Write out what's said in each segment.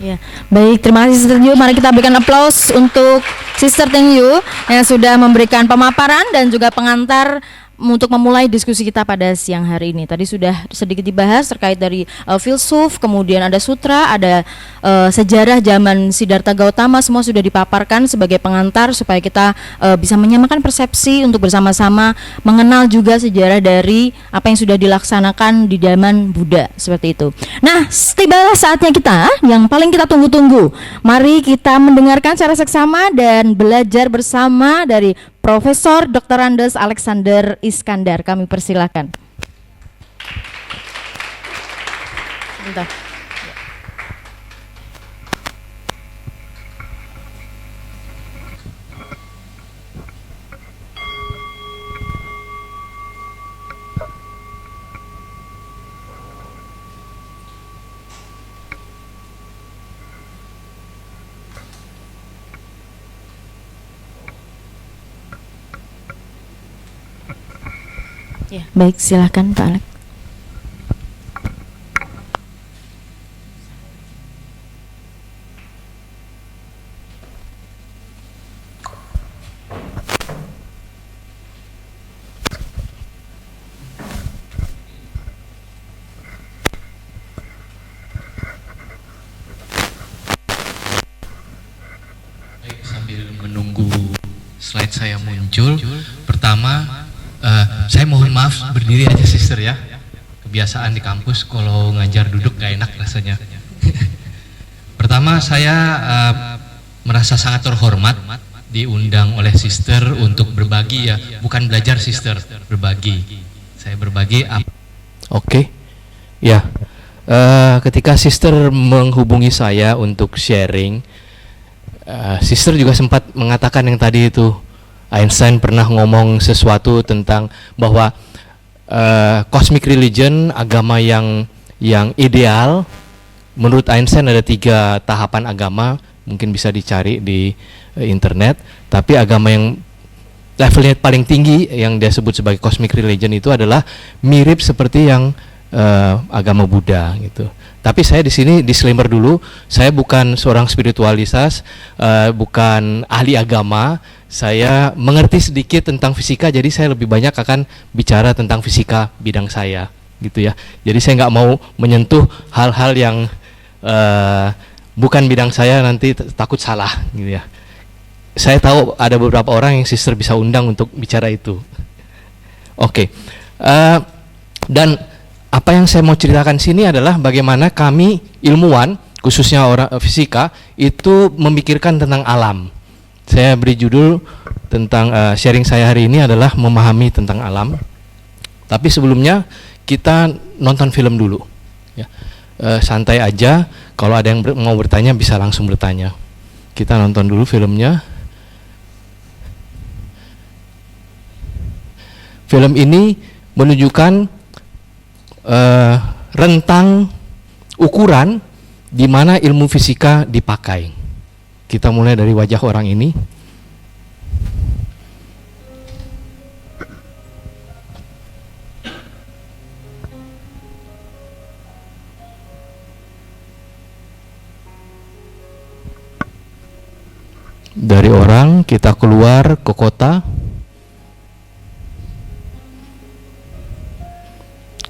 Ya, baik, terima kasih Sister Yu. Mari kita berikan aplaus untuk Sister Teng Yu yang sudah memberikan pemaparan dan juga pengantar untuk memulai diskusi kita pada siang hari ini. Tadi sudah sedikit dibahas terkait dari filsuf, kemudian ada sutra, ada sejarah zaman Siddhartha Gautama, semua sudah dipaparkan sebagai pengantar supaya kita bisa menyamakan persepsi untuk bersama-sama mengenal juga sejarah dari apa yang sudah dilaksanakan di zaman Buddha, seperti itu. Nah, tibalah saatnya kita yang paling kita tunggu-tunggu. Mari kita mendengarkan secara seksama dan belajar bersama dari Profesor Dr. Andes Alexander Iskandar. Kami persilakan. Bentar. Ya, baik, silakan Pak Alex. Baik, sambil menunggu slide saya muncul, pertama saya mohon maaf berdiri aja Sister ya. Kebiasaan di kampus kalau ngajar duduk gak enak rasanya. Pertama saya merasa sangat terhormat diundang oleh Sister untuk berbagi ya, bukan belajar Sister, berbagi. Saya berbagi. Oke. Ya. Ketika Sister menghubungi saya untuk sharing, Sister juga sempat mengatakan yang tadi itu, Einstein pernah ngomong sesuatu tentang bahwa cosmic religion, agama yang ideal, menurut Einstein ada 3 tahapan agama, mungkin bisa dicari di internet. Tapi agama yang levelnya paling tinggi yang dia sebut sebagai cosmic religion itu adalah mirip seperti yang agama Buddha gitu. Tapi saya di sini disclaimer dulu, saya bukan seorang spiritualitas, bukan ahli agama. Saya mengerti sedikit tentang fisika, jadi saya lebih banyak akan bicara tentang fisika bidang saya, gitu ya. Jadi saya nggak mau menyentuh hal-hal yang bukan bidang saya, nanti takut salah, gitu ya. Saya tahu ada beberapa orang yang Sister bisa undang untuk bicara itu. Oke. Dan apa yang saya mau ceritakan sini adalah bagaimana kami ilmuwan, khususnya orang fisika, itu memikirkan tentang alam. Saya beri judul tentang sharing saya hari ini adalah memahami tentang alam. Tapi sebelumnya kita nonton film dulu. Ya. Santai aja, kalau ada yang mau bertanya bisa langsung bertanya. Kita nonton dulu filmnya. Film ini menunjukkan rentang ukuran di mana ilmu fisika dipakai. Kita mulai dari wajah orang ini. Dari orang kita keluar ke kota,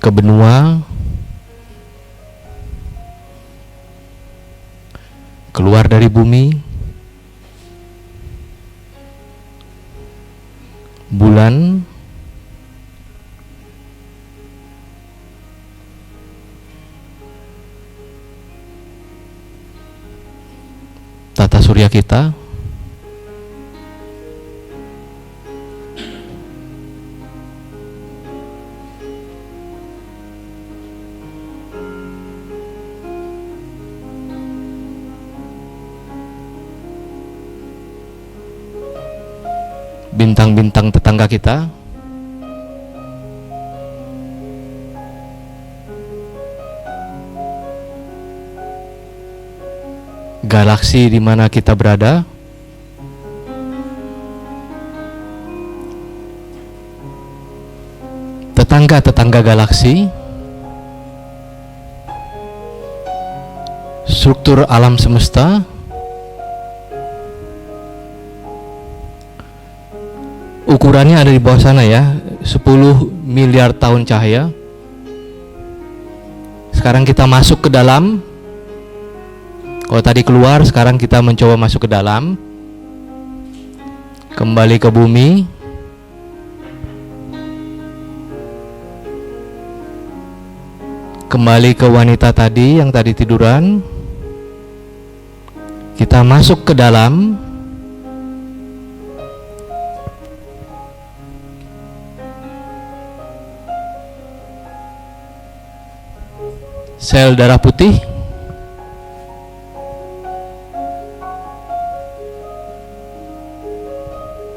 ke benua, keluar dari bumi, bulan, tata surya kita, bintang-bintang tetangga kita, galaksi di mana kita berada, tetangga-tetangga galaksi, struktur alam semesta. Ukurannya ada di bawah sana ya, 10 miliar tahun cahaya. Sekarang kita masuk ke dalam. Kalau tadi keluar, sekarang kita mencoba masuk ke dalam. Kembali ke bumi. Kembali ke wanita tadi yang tadi tiduran. Kita masuk ke dalam. Sel darah putih.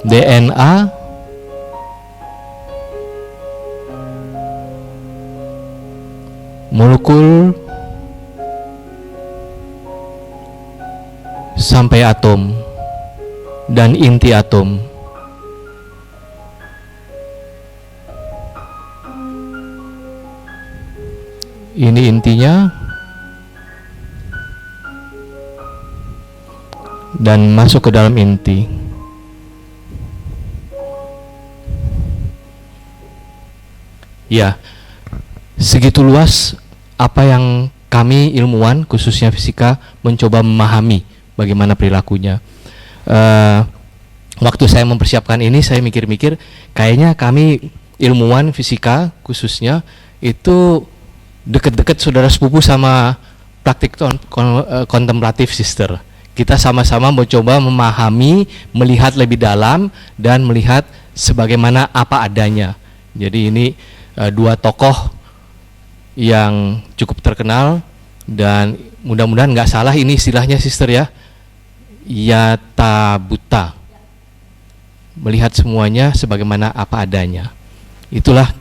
DNA. Molekul sampai atom dan inti atom. Ini intinya, dan masuk ke dalam inti. Ya, segitu luas apa yang kami ilmuwan, khususnya fisika, mencoba memahami bagaimana perilakunya. Waktu saya mempersiapkan ini, saya mikir-mikir, kayaknya kami ilmuwan fisika khususnya itu deket-deket saudara sepupu sama praktik kontemplatif sister. Kita sama-sama mencoba memahami, melihat lebih dalam, dan melihat sebagaimana apa adanya. Jadi ini dua tokoh yang cukup terkenal, dan mudah-mudahan nggak salah ini istilahnya sister ya, yata buta, melihat semuanya sebagaimana apa adanya. Itulah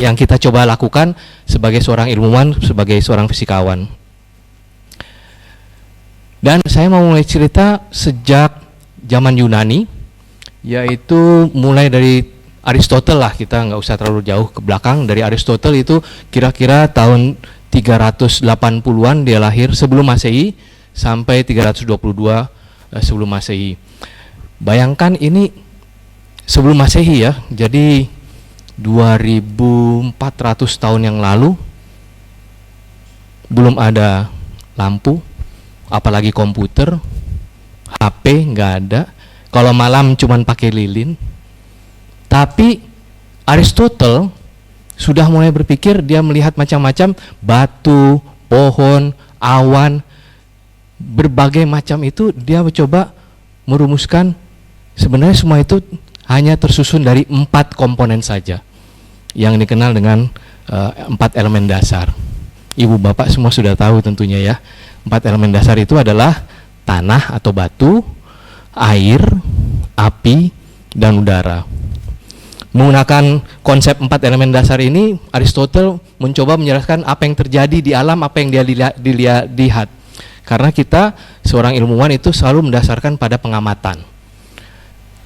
yang kita coba lakukan sebagai seorang ilmuwan, sebagai seorang fisikawan. Dan saya mau mulai cerita sejak zaman Yunani, yaitu mulai dari Aristoteles lah, kita nggak usah terlalu jauh ke belakang. Dari Aristoteles itu kira-kira tahun 380-an dia lahir sebelum Masehi sampai 322 sebelum Masehi. Bayangkan ini sebelum Masehi ya, jadi 2400 tahun yang lalu belum ada lampu, apalagi komputer, HP nggak ada. Kalau malam cuman pakai lilin. Tapi Aristoteles sudah mulai berpikir, dia melihat macam-macam batu, pohon, awan, berbagai macam itu. Dia mencoba merumuskan sebenarnya semua itu hanya tersusun dari 4 komponen saja, yang dikenal dengan 4 elemen dasar. Ibu bapak semua sudah tahu tentunya ya. 4 elemen dasar itu adalah tanah atau batu, air, api, dan udara. Menggunakan konsep 4 elemen dasar ini, Aristoteles mencoba menjelaskan apa yang terjadi di alam, apa yang dia lihat. Karena kita seorang ilmuwan itu selalu mendasarkan pada pengamatan.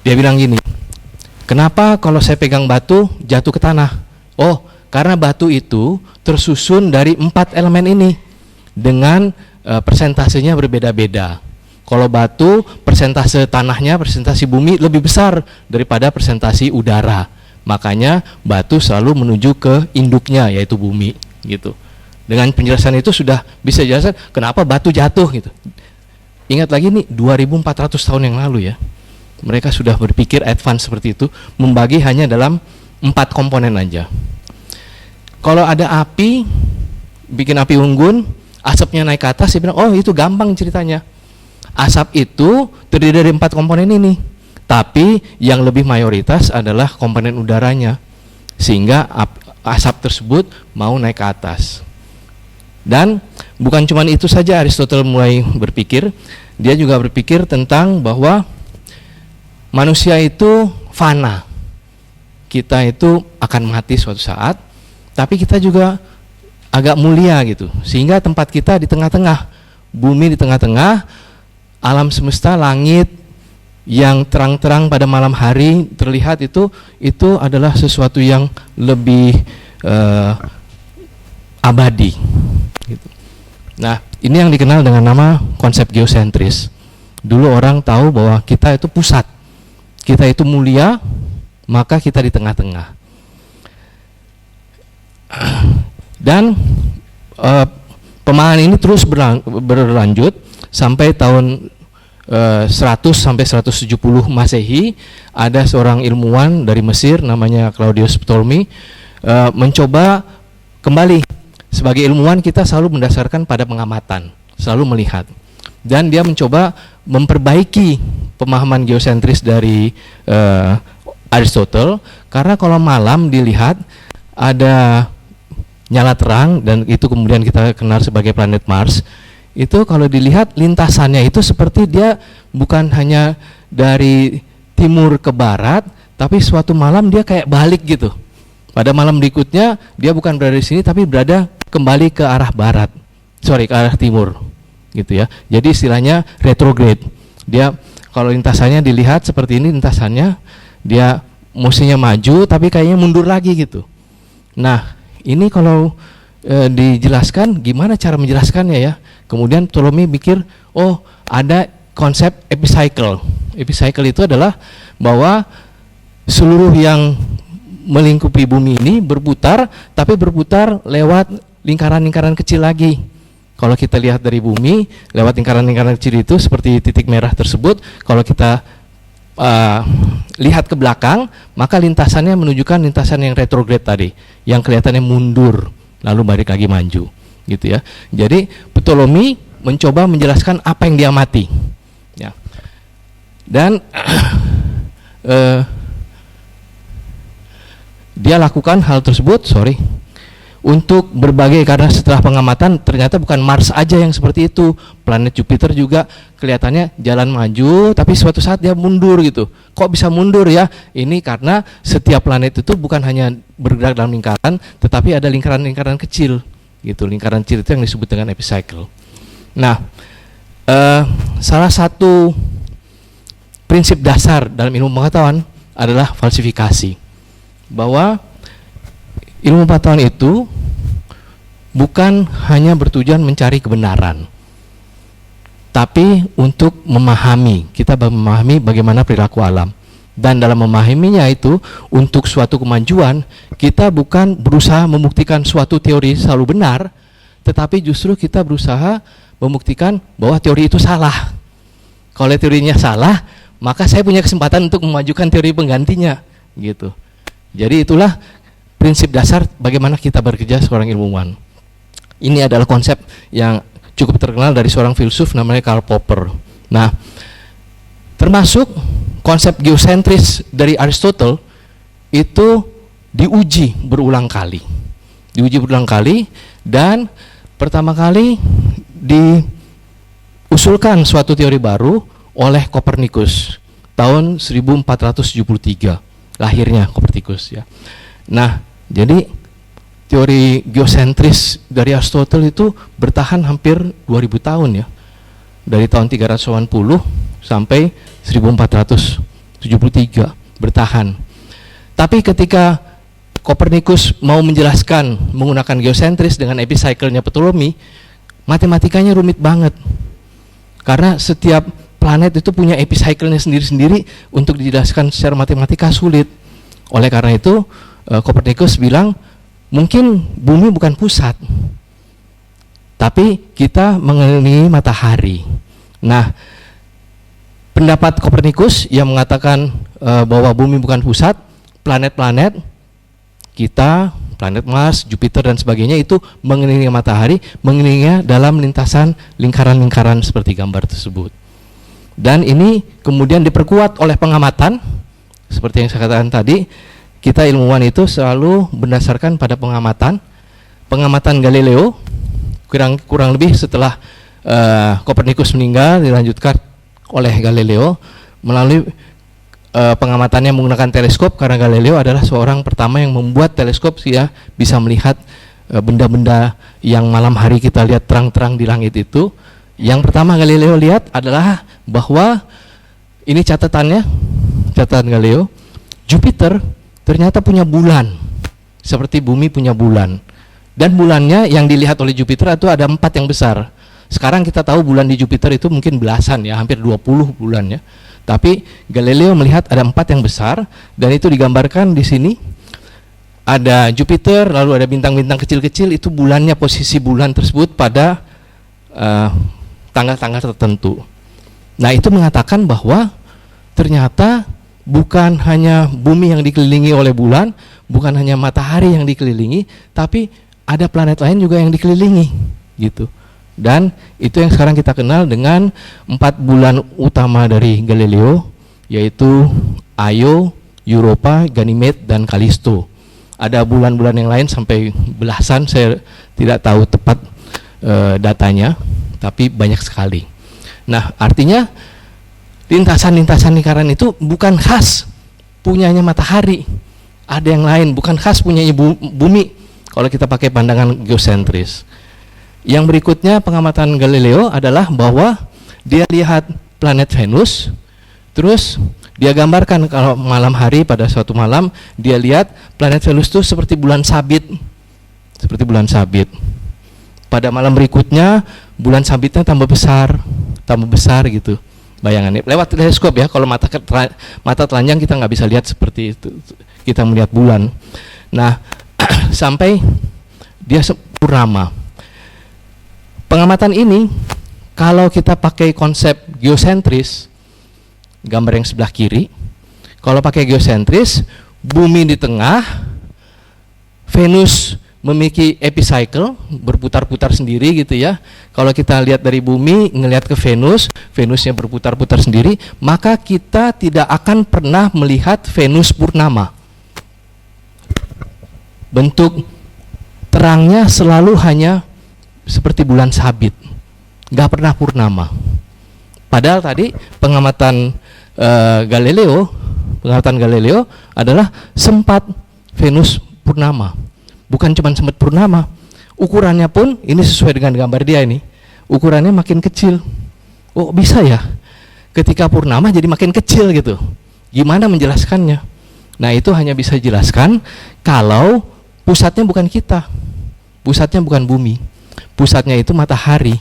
Dia bilang gini, kenapa kalau saya pegang batu jatuh ke tanah? Oh, karena batu itu tersusun dari 4 elemen ini dengan persentasenya berbeda-beda. Kalau batu, persentase tanahnya, persentase bumi lebih besar daripada persentase udara. Makanya batu selalu menuju ke induknya, yaitu bumi, gitu. Dengan penjelasan itu sudah bisa jelaskan kenapa batu jatuh, gitu. Ingat lagi nih, 2400 tahun yang lalu ya. Mereka sudah berpikir advance seperti itu, membagi hanya dalam 4 komponen aja. Kalau ada api, bikin api unggun, asapnya naik ke atas, saya bilang, oh itu gampang ceritanya. Asap itu terdiri dari 4 komponen ini, tapi yang lebih mayoritas adalah komponen udaranya, sehingga asap tersebut mau naik ke atas. Dan bukan cuma itu saja Aristoteles mulai berpikir, dia juga berpikir tentang bahwa manusia itu fana, kita itu akan mati suatu saat, tapi kita juga agak mulia gitu, sehingga tempat kita di tengah-tengah, bumi di tengah-tengah, alam semesta, langit yang terang-terang pada malam hari terlihat itu adalah sesuatu yang lebih abadi gitu. Nah, Ini yang dikenal dengan nama konsep geosentris. Dulu orang tahu bahwa kita itu pusat, kita itu mulia, maka kita di tengah-tengah. Dan pemahaman ini terus berlanjut sampai tahun 100 sampai 170 Masehi. Ada seorang ilmuwan dari Mesir namanya Claudius Ptolemy mencoba kembali. Sebagai ilmuwan kita selalu mendasarkan pada pengamatan, selalu melihat. Dan dia mencoba memperbaiki pemahaman geosentris dari Aristotle, karena kalau malam dilihat ada nyala terang dan itu kemudian kita kenal sebagai planet Mars. Itu kalau dilihat lintasannya itu seperti dia bukan hanya dari timur ke barat, tapi suatu malam dia kayak balik gitu. Pada malam berikutnya dia bukan berada di sini tapi berada kembali ke arah barat, ke arah timur, gitu ya. Jadi istilahnya retrograde. Dia kalau lintasannya dilihat seperti ini lintasannya, dia mestinya maju tapi kayaknya mundur lagi gitu. Nah, ini kalau dijelaskan, gimana cara menjelaskannya ya? Kemudian Ptolemy mikir, oh ada konsep epicycle. Epicycle itu adalah bahwa seluruh yang melingkupi bumi ini berputar, tapi berputar lewat lingkaran-lingkaran kecil lagi. Kalau kita lihat dari bumi, lewat lingkaran-lingkaran kecil itu seperti titik merah tersebut, kalau kita lihat ke belakang, maka lintasannya menunjukkan lintasan yang retrograde tadi, yang kelihatannya mundur, lalu balik lagi maju, gitu ya. Jadi Ptolemy mencoba menjelaskan apa yang dia amati, ya. Dan dia lakukan hal tersebut, untuk berbagai, karena setelah pengamatan ternyata bukan Mars aja yang seperti itu, planet Jupiter juga kelihatannya jalan maju tapi suatu saat dia mundur gitu. Kok bisa mundur ya? Ini karena setiap planet itu bukan hanya bergerak dalam lingkaran, tetapi ada lingkaran-lingkaran kecil gitu. Lingkaran kecil itu yang disebut dengan epicycle. Nah, salah satu prinsip dasar dalam ilmu pengetahuan adalah falsifikasi, bahwa ilmu pengetahuan itu bukan hanya bertujuan mencari kebenaran, tapi untuk memahami, kita memahami bagaimana perilaku alam. Dan dalam memahaminya itu, untuk suatu kemajuan, kita bukan berusaha membuktikan suatu teori selalu benar, tetapi justru kita berusaha membuktikan bahwa teori itu salah. Kalau teorinya salah, maka saya punya kesempatan untuk memajukan teori penggantinya, gitu. Jadi itulah prinsip dasar bagaimana kita bekerja seorang ilmuwan. Ini adalah konsep yang cukup terkenal dari seorang filsuf namanya Karl Popper. Nah, termasuk konsep geosentris dari Aristotle itu diuji berulang kali. Dan pertama kali diusulkan suatu teori baru oleh Copernicus tahun 1473, lahirnya Copernicus ya. Nah, jadi teori geosentris dari Aristotle itu bertahan hampir 2000 tahun ya. Dari tahun 380 sampai 1473 bertahan. Tapi ketika Copernicus mau menjelaskan menggunakan geosentris dengan epicycle-nya Ptolemy, matematikanya rumit banget. Karena setiap planet itu punya epicycle-nya sendiri-sendiri, untuk dijelaskan secara matematika sulit. Oleh karena itu Copernicus bilang mungkin bumi bukan pusat, tapi kita mengelilingi matahari. Nah, pendapat Copernicus yang mengatakan bahwa bumi bukan pusat, planet-planet kita, planet Mars, Jupiter dan sebagainya itu mengelilingi matahari, mengelilinginya dalam lintasan lingkaran-lingkaran seperti gambar tersebut. Dan ini kemudian diperkuat oleh pengamatan, seperti yang saya katakan tadi. Kita ilmuwan itu selalu berdasarkan pada pengamatan Galileo, kurang lebih setelah Copernicus meninggal, dilanjutkan oleh Galileo melalui pengamatannya menggunakan teleskop, karena Galileo adalah seorang pertama yang membuat teleskop ya, bisa melihat benda-benda yang malam hari kita lihat terang-terang di langit itu. Yang pertama Galileo lihat adalah bahwa ini catatan Galileo, Jupiter ternyata punya bulan seperti bumi punya bulan, dan bulannya yang dilihat oleh Jupiter itu ada 4 yang besar. Sekarang kita tahu bulan di Jupiter itu mungkin belasan ya, hampir 20 bulan ya. Tapi Galileo melihat ada 4 yang besar, dan itu digambarkan di sini. Ada Jupiter, lalu ada bintang-bintang kecil-kecil, itu bulannya, posisi bulan tersebut pada tanggal-tanggal tertentu. Nah, itu mengatakan bahwa ternyata bukan hanya bumi yang dikelilingi oleh bulan, bukan hanya matahari yang dikelilingi, tapi ada planet lain juga yang dikelilingi gitu. Dan itu yang sekarang kita kenal dengan 4 bulan utama dari Galileo, yaitu Io, Europa, Ganymede, dan Callisto. Ada bulan-bulan yang lain sampai belasan, saya tidak tahu tepat datanya, tapi banyak sekali. Nah, artinya lintasan-lintasan lingkaran itu bukan khas punyanya matahari, ada yang lain, bukan khas punyanya bumi kalau kita pakai pandangan geosentris. Yang berikutnya pengamatan Galileo adalah bahwa dia lihat planet Venus, terus dia gambarkan kalau malam hari, pada suatu malam dia lihat planet Venus itu seperti bulan sabit, pada malam berikutnya bulan sabitnya tambah besar gitu bayangannya lewat teleskop ya. Kalau mata telanjang kita nggak bisa lihat seperti itu, kita melihat bulan. Nah, sampai dia purnama. Pengamatan ini kalau kita pakai konsep geosentris, gambar yang sebelah kiri, kalau pakai geosentris, bumi di tengah, Venus memiliki epicycle, berputar-putar sendiri gitu ya. Kalau kita lihat dari bumi, ngelihat ke Venus, Venusnya berputar-putar sendiri, maka kita tidak akan pernah melihat Venus purnama. Bentuk terangnya selalu hanya seperti bulan sabit, nggak pernah purnama. Padahal tadi pengamatan Galileo adalah sempat Venus purnama. Bukan cuma sempat purnama, ukurannya pun ini sesuai dengan gambar dia ini, ukurannya makin kecil. Oh, bisa ya ketika purnama jadi makin kecil gitu. Gimana menjelaskannya? Nah, itu hanya bisa dijelaskan kalau pusatnya bukan kita, pusatnya bukan bumi, pusatnya itu matahari.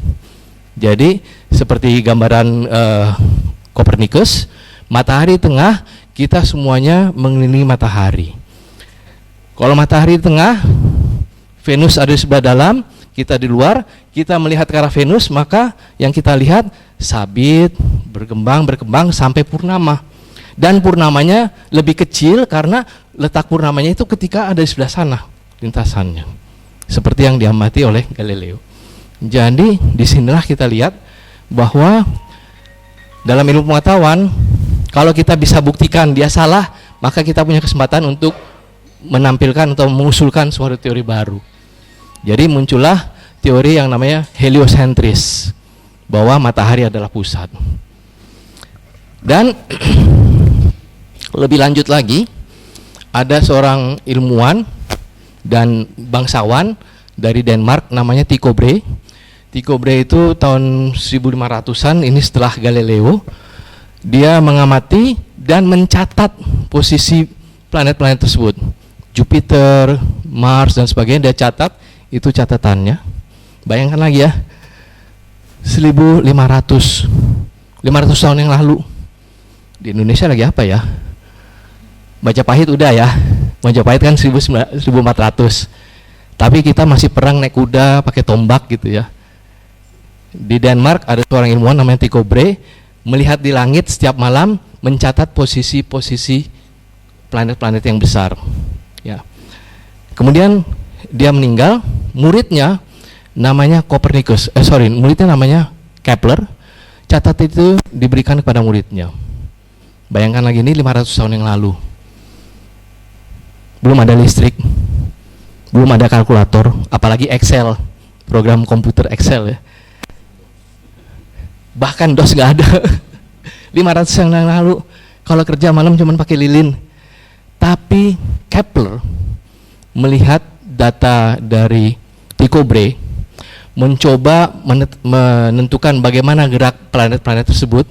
Jadi seperti gambaran Kopernikus, matahari tengah, kita semuanya mengelilingi matahari. Kalau matahari di tengah, Venus ada di sebelah dalam, kita di luar, kita melihat ke arah Venus, maka yang kita lihat sabit, berkembang sampai purnama. Dan purnamanya lebih kecil karena letak purnamanya itu ketika ada di sebelah sana lintasannya, seperti yang diamati oleh Galileo. Jadi disinilah kita lihat bahwa dalam ilmu pengetahuan, kalau kita bisa buktikan dia salah, maka kita punya kesempatan untuk menampilkan atau mengusulkan suatu teori baru. Jadi muncullah teori yang namanya heliosentris, bahwa matahari adalah pusat. Dan lebih lanjut lagi, ada seorang ilmuwan dan bangsawan dari Denmark namanya Tycho Brahe. Tycho Brahe itu tahun 1500-an, ini setelah Galileo. Dia mengamati dan mencatat posisi planet-planet tersebut, Jupiter, Mars dan sebagainya. Dia catat, itu catatannya. Bayangkan lagi ya, 500 tahun yang lalu. Di Indonesia lagi apa ya? Majapahit udah ya, Majapahit kan 1400. Tapi kita masih perang naik kuda pakai tombak gitu ya. Di Denmark ada seorang ilmuwan namanya Tycho Brahe, melihat di langit setiap malam, mencatat posisi-posisi planet-planet yang besar. Ya. Kemudian dia meninggal, muridnya namanya muridnya namanya Kepler. Catat itu diberikan kepada muridnya. Bayangkan lagi, ini 500 tahun yang lalu. Belum ada listrik, belum ada kalkulator, apalagi Excel, program komputer Excel ya. Bahkan DOS nggak ada. 500 tahun yang lalu, kalau kerja malam cuma pakai lilin. Tapi Kepler melihat data dari Tycho Brahe, mencoba menentukan bagaimana gerak planet-planet tersebut.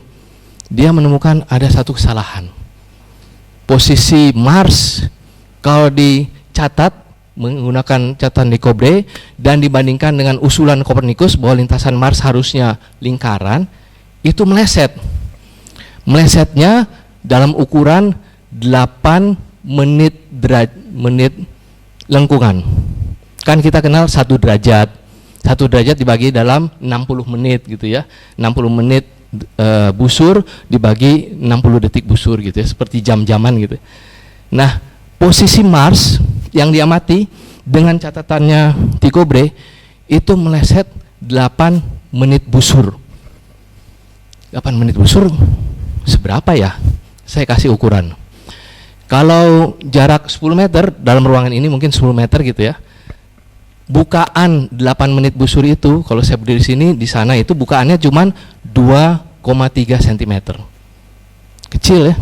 Dia menemukan ada satu kesalahan. Posisi Mars kalau dicatat menggunakan catatan de Cobre dan dibandingkan dengan usulan Kopernikus bahwa lintasan Mars harusnya lingkaran, itu meleset. Melesetnya dalam ukuran 8 menit lengkungan. Kan kita kenal 1 derajat. 1 derajat dibagi dalam 60 menit gitu ya. 60 menit busur dibagi 60 detik busur gitu ya, seperti jam-jaman gitu. Nah, posisi Mars yang diamati dengan catatannya Tycho Brahe itu meleset 8 menit busur. 8 menit busur seberapa ya? Saya kasih ukuran. Kalau jarak 10 meter dalam ruangan ini mungkin 10 meter gitu ya. Bukaan 8 menit busur itu, kalau saya berdiri di sini, di sana itu bukaannya cuman 2,3 cm. Kecil ya.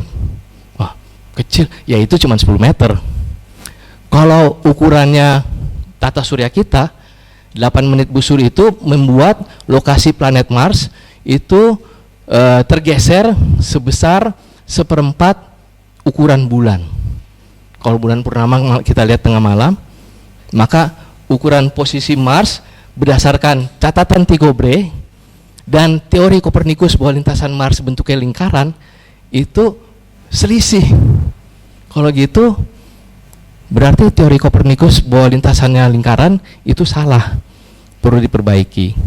Wah, kecil. Ya itu cuma 10 meter. Kalau ukurannya tata surya kita, 8 menit busur itu membuat lokasi planet Mars itu tergeser sebesar 1/4 ukuran bulan. Kalau bulan purnama kita lihat tengah malam, maka ukuran posisi Mars berdasarkan catatan Tycho Brahe dan teori Kopernikus bahwa lintasan Mars bentuknya lingkaran itu selisih. Kalau gitu berarti teori Kopernikus bahwa lintasannya lingkaran itu salah, perlu diperbaiki.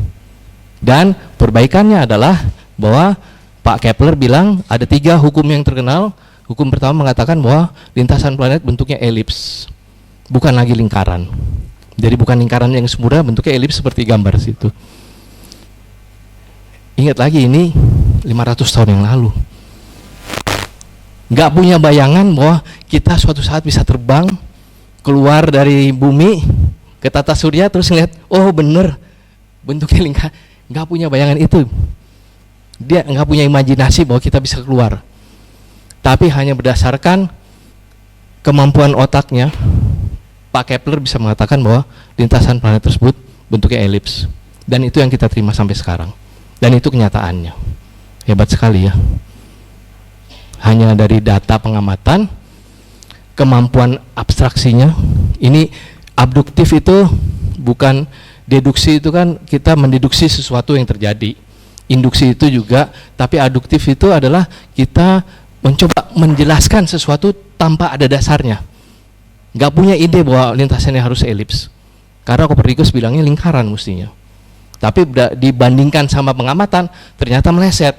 Dan perbaikannya adalah bahwa Pak Kepler bilang ada 3 hukum yang terkenal. Hukum pertama mengatakan bahwa lintasan planet bentuknya elips, bukan lagi lingkaran. Jadi bukan lingkaran yang sempurna, bentuknya elips seperti gambar situ. Ingat lagi ini 500 tahun yang lalu. Nggak punya bayangan bahwa kita suatu saat bisa terbang keluar dari bumi ke tata surya terus ngeliat, oh bener bentuknya lingkaran. Nggak punya bayangan itu. Dia nggak punya imajinasi bahwa kita bisa keluar. Tapi hanya berdasarkan kemampuan otaknya, Pak Kepler bisa mengatakan bahwa lintasan planet tersebut bentuknya elips. Dan itu yang kita terima sampai sekarang. Dan itu kenyataannya. Hebat sekali ya. Hanya dari data pengamatan, kemampuan abstraksinya. Ini abduktif itu bukan deduksi, itu kan kita mendeduksi sesuatu yang terjadi. Induksi itu juga, tapi aduktif itu adalah kita mencoba menjelaskan sesuatu tanpa ada dasarnya. Nggak punya ide bahwa lintasannya harus elips, karena Kopernikus bilangnya lingkaran mestinya, tapi dibandingkan sama pengamatan ternyata meleset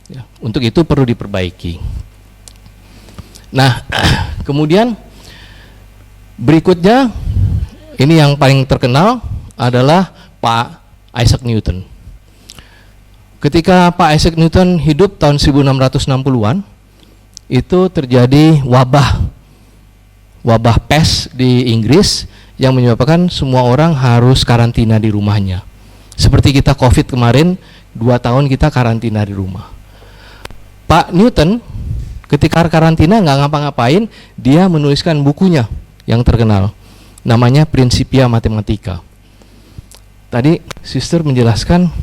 ya, untuk itu perlu diperbaiki. Nah, kemudian berikutnya ini yang paling terkenal adalah Pak Isaac Newton. Ketika Pak Isaac Newton hidup tahun 1660-an, itu terjadi wabah pes di Inggris yang menyebabkan semua orang harus karantina di rumahnya. Seperti kita COVID kemarin, 2 tahun kita karantina di rumah. Pak Newton ketika karantina nggak ngapa-ngapain, dia menuliskan bukunya yang terkenal, namanya Principia Mathematica. Tadi Sister menjelaskan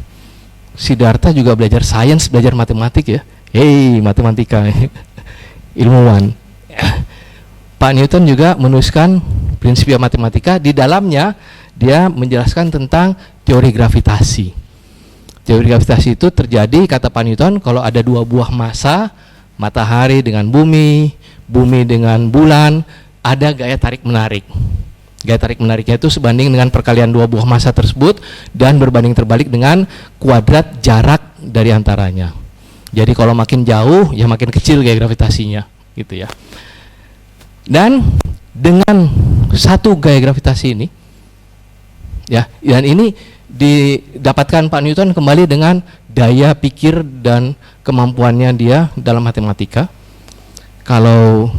Siddhartha juga belajar sains, belajar matematik ya. Hei, matematika, ilmuwan. Pak Newton juga menuliskan Principia Mathematica. Di dalamnya dia menjelaskan tentang teori gravitasi. Teori gravitasi itu terjadi, kata Pak Newton, kalau ada 2 buah massa, matahari dengan bumi, bumi dengan bulan, ada gaya tarik menarik. Gaya tarik menariknya itu sebanding dengan perkalian 2 buah massa tersebut dan berbanding terbalik dengan kuadrat jarak dari antaranya. Jadi kalau makin jauh ya makin kecil gaya gravitasinya, gitu ya. Dan dengan satu gaya gravitasi ini ya, dan ini didapatkan Pak Newton kembali dengan daya pikir dan kemampuannya dia dalam matematika. Kalau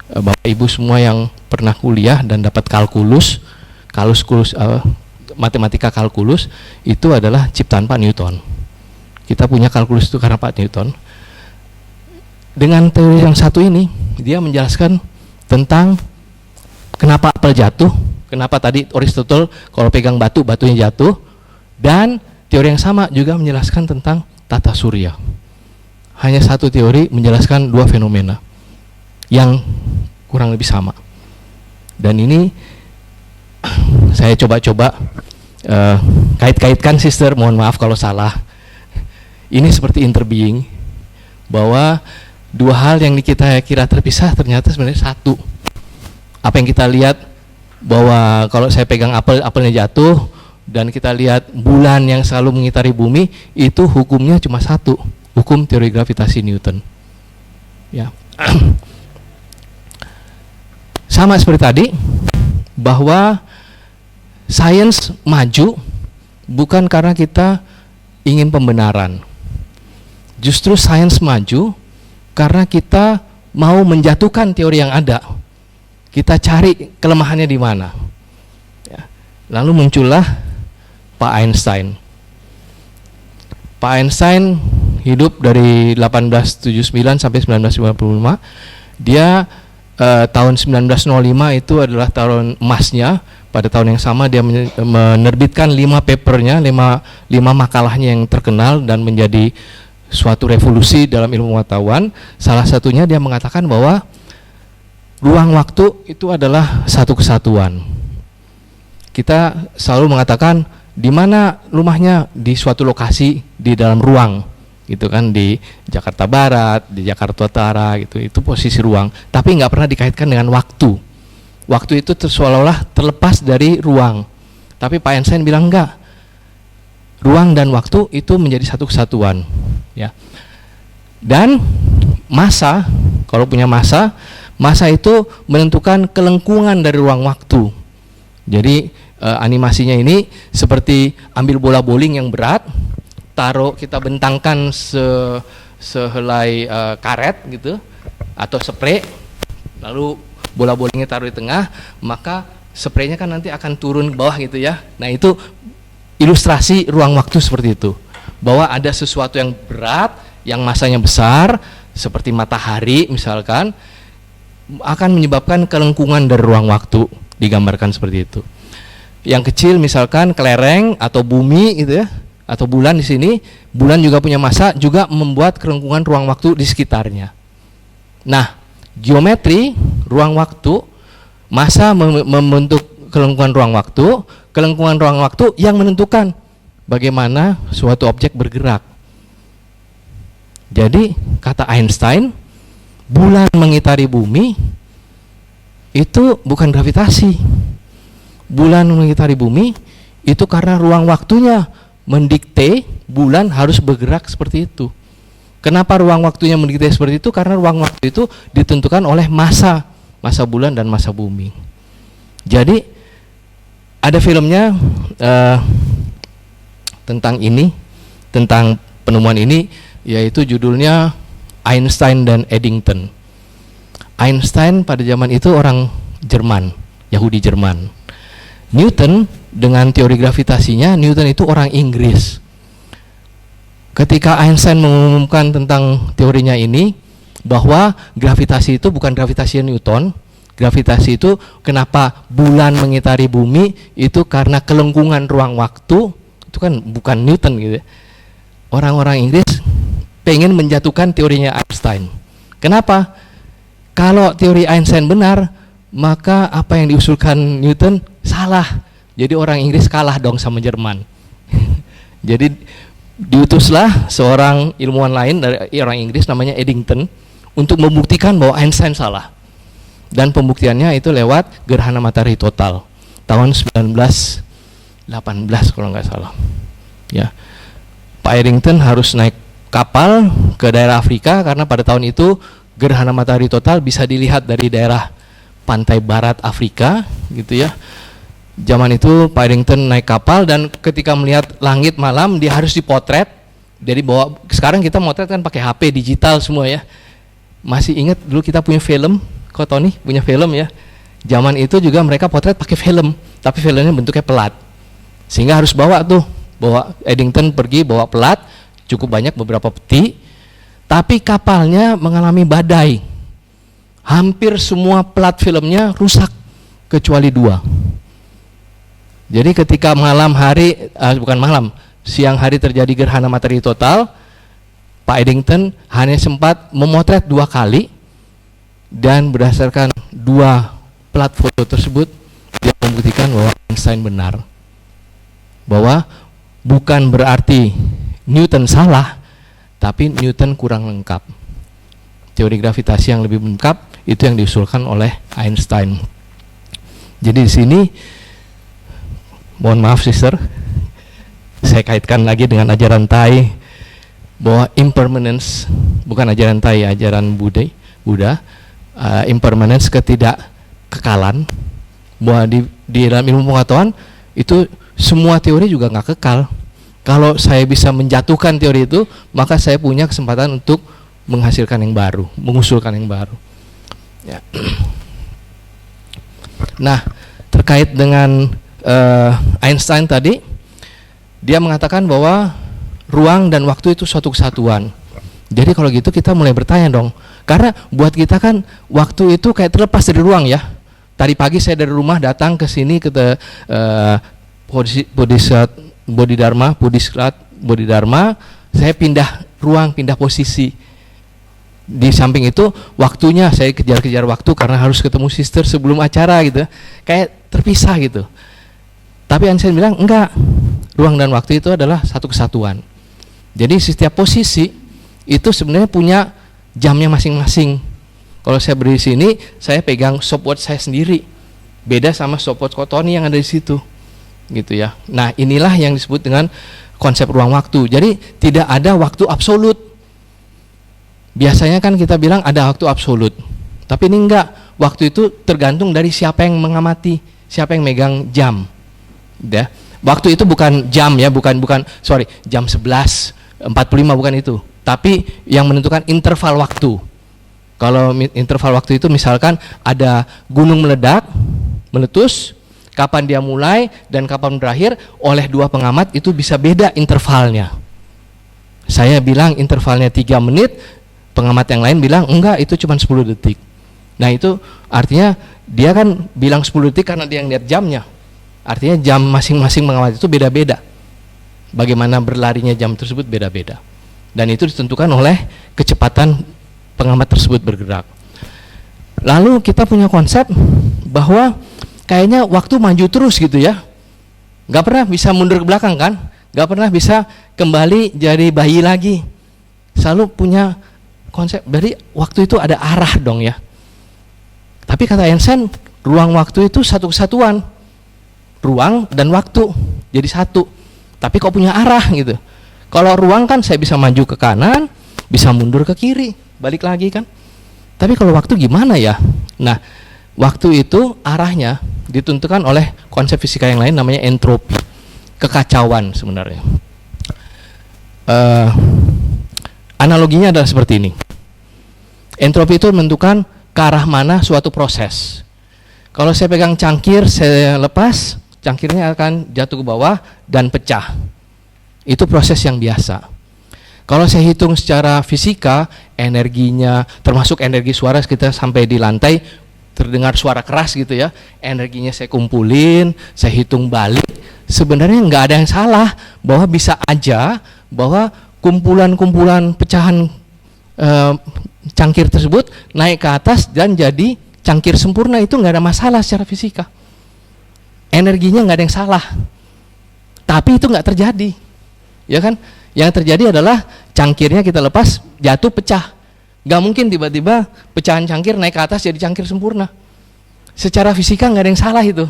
Bapak Ibu semua yang pernah kuliah dan dapat kalkulus matematika kalkulus itu adalah ciptaan Pak Newton. Kita punya kalkulus itu karena Pak Newton. Dengan teori yang satu ini, dia menjelaskan tentang kenapa apel jatuh, kenapa tadi Aristotle kalau pegang batu, batunya jatuh, dan teori yang sama juga menjelaskan tentang tata surya. Hanya satu teori menjelaskan 2 fenomena yang kurang lebih sama. Dan ini saya coba-coba kait-kaitkan sister, mohon maaf kalau salah. Ini seperti interbeing, bahwa dua hal yang kita kira terpisah ternyata sebenarnya satu. Apa yang kita lihat, bahwa kalau saya pegang apelnya jatuh, dan kita lihat bulan yang selalu mengitari bumi, itu hukumnya cuma satu, hukum teori gravitasi Newton. Ya. Sama seperti tadi, bahwa sains maju bukan karena kita ingin pembenaran. Justru sains maju karena kita mau menjatuhkan teori yang ada. Kita cari kelemahannya di mana. Ya. Lalu muncullah Pak Einstein. Pak Einstein hidup dari 1879 sampai 1955. Dia tahun 1905 itu adalah tahun emasnya. Pada tahun yang sama dia menerbitkan 5 papernya, 5 makalahnya yang terkenal dan menjadi suatu revolusi dalam ilmu pengetahuan. Salah satunya dia mengatakan bahwa ruang waktu itu adalah satu kesatuan. Kita selalu mengatakan di mana rumahnya, di suatu lokasi di dalam ruang, gitu kan, di Jakarta Barat, di Jakarta Utara, gitu. Itu posisi ruang, tapi nggak pernah dikaitkan dengan waktu. Waktu itu seolah-olah terlepas dari ruang. Tapi Pak Einstein bilang enggak. Ruang dan waktu itu menjadi satu kesatuan, ya. Dan massa, kalau punya massa itu menentukan kelengkungan dari ruang waktu. Jadi animasinya ini seperti ambil bola bowling yang berat, kita bentangkan sehelai karet gitu atau spray, lalu bola bowlingnya taruh di tengah, maka spraynya kan nanti akan turun ke bawah gitu ya. Nah, itu ilustrasi ruang waktu seperti itu, bahwa ada sesuatu yang berat, yang masanya besar, seperti matahari misalkan, akan menyebabkan kelengkungan dari ruang waktu, digambarkan seperti itu. Yang kecil misalkan kelereng atau bumi gitu ya, atau bulan di sini, bulan juga punya massa, juga membuat kelengkungan ruang waktu di sekitarnya. Nah, geometri ruang waktu, massa membentuk kelengkungan ruang waktu yang menentukan bagaimana suatu objek bergerak. Jadi kata Einstein, bulan mengitari bumi itu bukan gravitasi. Bulan mengitari bumi itu karena ruang waktunya mendikte bulan harus bergerak seperti itu. Kenapa ruang waktunya mendikte seperti itu? Karena ruang waktu itu ditentukan oleh massa bulan dan massa bumi. Jadi ada filmnya tentang ini, tentang penemuan ini, yaitu judulnya Einstein dan Eddington. Einstein pada zaman itu orang Jerman, Yahudi Jerman. Newton dengan teori gravitasinya, Newton itu orang Inggris. Ketika Einstein mengumumkan tentang teorinya ini, bahwa gravitasi itu bukan gravitasi Newton, gravitasi itu kenapa bulan mengitari bumi itu karena kelengkungan ruang waktu, itu kan bukan Newton gitu. Orang-orang Inggris pengen menjatuhkan teorinya Einstein. Kenapa? Kalau teori Einstein benar, maka apa yang diusulkan Newton salah. Jadi orang Inggris kalah dong sama Jerman. Jadi diutuslah seorang ilmuwan lain dari orang Inggris namanya Eddington untuk membuktikan bahwa Einstein salah. Dan pembuktiannya itu lewat gerhana matahari total tahun 1918 kalau nggak salah. Ya. Pak Eddington harus naik kapal ke daerah Afrika karena pada tahun itu gerhana matahari total bisa dilihat dari daerah pantai barat Afrika gitu ya. Zaman itu Pak Eddington naik kapal dan ketika melihat langit malam dia harus dipotret. Jadi bahwa sekarang kita motret kan pakai HP digital semua ya. Masih ingat dulu kita punya film, kok Tony punya film ya. Zaman itu juga mereka potret pakai film, tapi filmnya bentuknya pelat. Sehingga harus bawa Eddington pergi bawa pelat cukup banyak, beberapa peti. Tapi kapalnya mengalami badai. Hampir semua pelat filmnya rusak kecuali 2. Jadi ketika siang hari terjadi gerhana matahari total, Pak Eddington hanya sempat memotret 2 kali dan berdasarkan 2 plat foto tersebut dia membuktikan bahwa Einstein benar. Bahwa bukan berarti Newton salah, tapi Newton kurang lengkap. Teori gravitasi yang lebih lengkap itu yang diusulkan oleh Einstein. Jadi di sini, mohon maaf sister, saya kaitkan lagi dengan ajaran Thai bahwa impermanence, bukan ajaran Thai, ajaran Buddha, impermanence, ketidakkekalan, bahwa di dalam ilmu pengetahuan itu semua teori juga nggak kekal. Kalau saya bisa menjatuhkan teori itu, maka saya punya kesempatan untuk menghasilkan yang baru, mengusulkan yang baru. Ya. Nah, terkait dengan Einstein tadi, dia mengatakan bahwa ruang dan waktu itu suatu kesatuan. Jadi kalau gitu kita mulai bertanya dong, karena buat kita kan waktu itu kayak terlepas dari ruang ya. Tadi pagi saya dari rumah datang ke sini ke Bodhidharma, saya pindah ruang, pindah posisi. Di samping itu waktunya saya kejar-kejar waktu karena harus ketemu sister sebelum acara gitu, kayak terpisah gitu. Tapi Einstein bilang enggak, ruang dan waktu itu adalah satu kesatuan. Jadi setiap posisi itu sebenarnya punya jamnya masing-masing. Kalau saya berdiri di sini, saya pegang stopwatch saya sendiri, beda sama stopwatch Kotoni yang ada di situ, gitu ya. Nah, inilah yang disebut dengan konsep ruang waktu. Jadi tidak ada waktu absolut. Biasanya kan kita bilang ada waktu absolut, tapi ini enggak. Waktu itu tergantung dari siapa yang mengamati, siapa yang megang jam. Ya. Waktu itu bukan jam ya, jam 11.45 bukan itu. Tapi yang menentukan interval waktu. Kalau interval waktu itu misalkan ada gunung meletus, kapan dia mulai dan kapan berakhir, oleh dua pengamat itu bisa beda intervalnya. Saya bilang intervalnya 3 menit, pengamat yang lain bilang enggak, itu cuma 10 detik. Nah itu artinya dia kan bilang 10 detik karena dia yang lihat jamnya. Artinya jam masing-masing pengamat itu beda-beda. Bagaimana berlarinya jam tersebut beda-beda. Dan itu ditentukan oleh kecepatan pengamat tersebut bergerak. Lalu kita punya konsep bahwa kayaknya waktu maju terus gitu ya. Gak pernah bisa mundur ke belakang kan? Gak pernah bisa kembali jadi bayi lagi. Selalu punya konsep, berarti waktu itu ada arah dong ya. Tapi kata Einstein, ruang waktu itu satu kesatuan. Ruang dan waktu jadi satu. Tapi kok punya arah gitu. Kalau ruang kan saya bisa maju ke kanan, bisa mundur ke kiri, balik lagi kan. Tapi kalau waktu gimana ya? Nah, waktu itu arahnya ditentukan oleh konsep fisika yang lain namanya entropi, kekacauan sebenarnya. Analoginya adalah seperti ini. Entropi itu menentukan ke arah mana suatu proses. Kalau saya pegang cangkir, saya lepas, cangkirnya akan jatuh ke bawah dan pecah. Itu proses yang biasa. Kalau saya hitung secara fisika, energinya, termasuk energi suara kita sampai di lantai, terdengar suara keras gitu ya, energinya saya kumpulin, saya hitung balik, sebenarnya nggak ada yang salah, bahwa bisa aja bahwa kumpulan-kumpulan pecahan cangkir tersebut naik ke atas dan jadi cangkir sempurna, itu nggak ada masalah secara fisika. Energinya nggak ada yang salah, tapi itu nggak terjadi, ya kan? Yang terjadi adalah cangkirnya kita lepas, jatuh, pecah. Gak mungkin tiba-tiba pecahan cangkir naik ke atas jadi cangkir sempurna. Secara fisika nggak ada yang salah itu.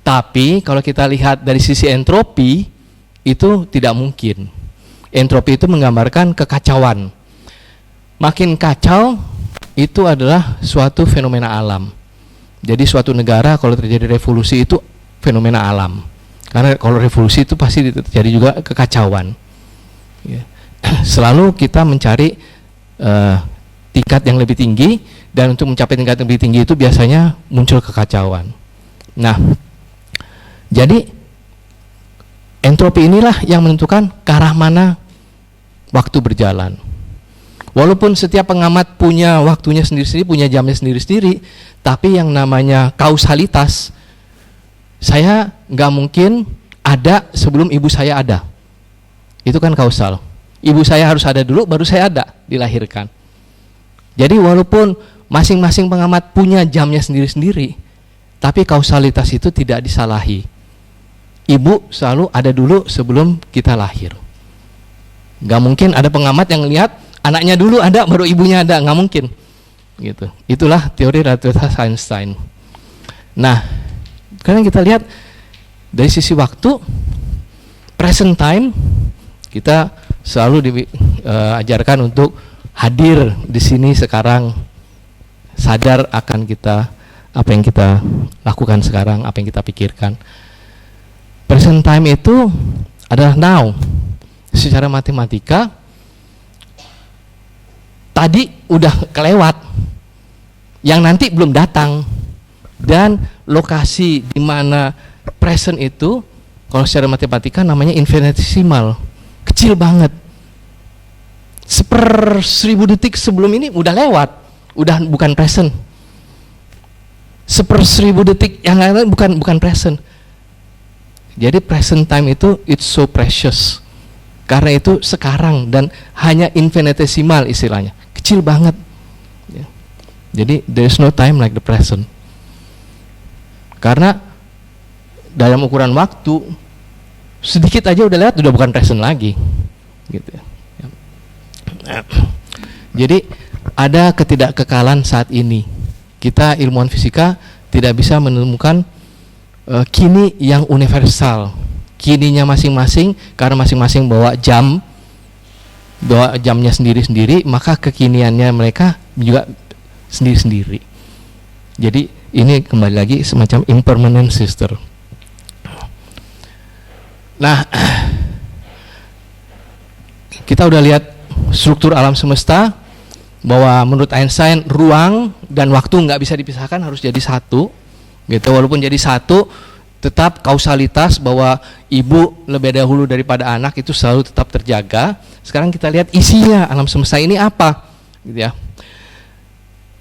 Tapi kalau kita lihat dari sisi entropi, itu tidak mungkin. Entropi itu menggambarkan kekacauan. Makin kacau, itu adalah suatu fenomena alam. Jadi suatu negara kalau terjadi revolusi itu fenomena alam. Karena kalau revolusi itu pasti terjadi juga kekacauan. Ya. Selalu kita mencari tingkat yang lebih tinggi, dan untuk mencapai tingkat yang lebih tinggi itu biasanya muncul kekacauan. Nah, jadi entropi inilah yang menentukan ke arah mana waktu berjalan. Walaupun setiap pengamat punya waktunya sendiri-sendiri, punya jamnya sendiri-sendiri, tapi yang namanya kausalitas, saya nggak mungkin ada sebelum ibu saya ada. Itu kan kausal. Ibu saya harus ada dulu, baru saya ada, dilahirkan. Jadi walaupun masing-masing pengamat punya jamnya sendiri-sendiri, tapi kausalitas itu tidak disalahi. Ibu selalu ada dulu sebelum kita lahir. Gak mungkin ada pengamat yang lihat anaknya dulu ada baru ibunya ada, nggak mungkin. Gitu. Itulah teori relativitas Einstein. Nah, sekarang kita lihat dari sisi waktu, present time, kita selalu diajarkan untuk hadir di sini sekarang, sadar akan kita apa yang kita lakukan sekarang, apa yang kita pikirkan. Present time itu adalah now. Secara matematika tadi udah kelewat, yang nanti belum datang, dan lokasi di mana present itu kalau secara matematika namanya infinitesimal, kecil banget. 1/1000 detik sebelum ini udah lewat, udah bukan present. 1/1000 detik yang lain bukan present. Jadi present time itu it's so precious, karena itu sekarang dan hanya infinitesimal istilahnya, kecil banget. Jadi there is no time like the present. Karena dalam ukuran waktu sedikit aja udah lewat, udah bukan present lagi, gitu ya. Jadi ada ketidakkekalan saat ini. Kita ilmuwan fisika tidak bisa menemukan kini yang universal. Kininya masing-masing, karena masing-masing bawa jamnya sendiri-sendiri, maka kekiniannya mereka juga sendiri-sendiri. Jadi ini kembali lagi semacam impermanent sister. Nah, kita udah lihat struktur alam semesta, bahwa menurut Einstein ruang dan waktu nggak bisa dipisahkan, harus jadi satu, gitu. Walaupun jadi satu, tetap kausalitas bahwa ibu lebih dahulu daripada anak itu selalu tetap terjaga. Sekarang kita lihat isinya alam semesta ini apa, gitu ya.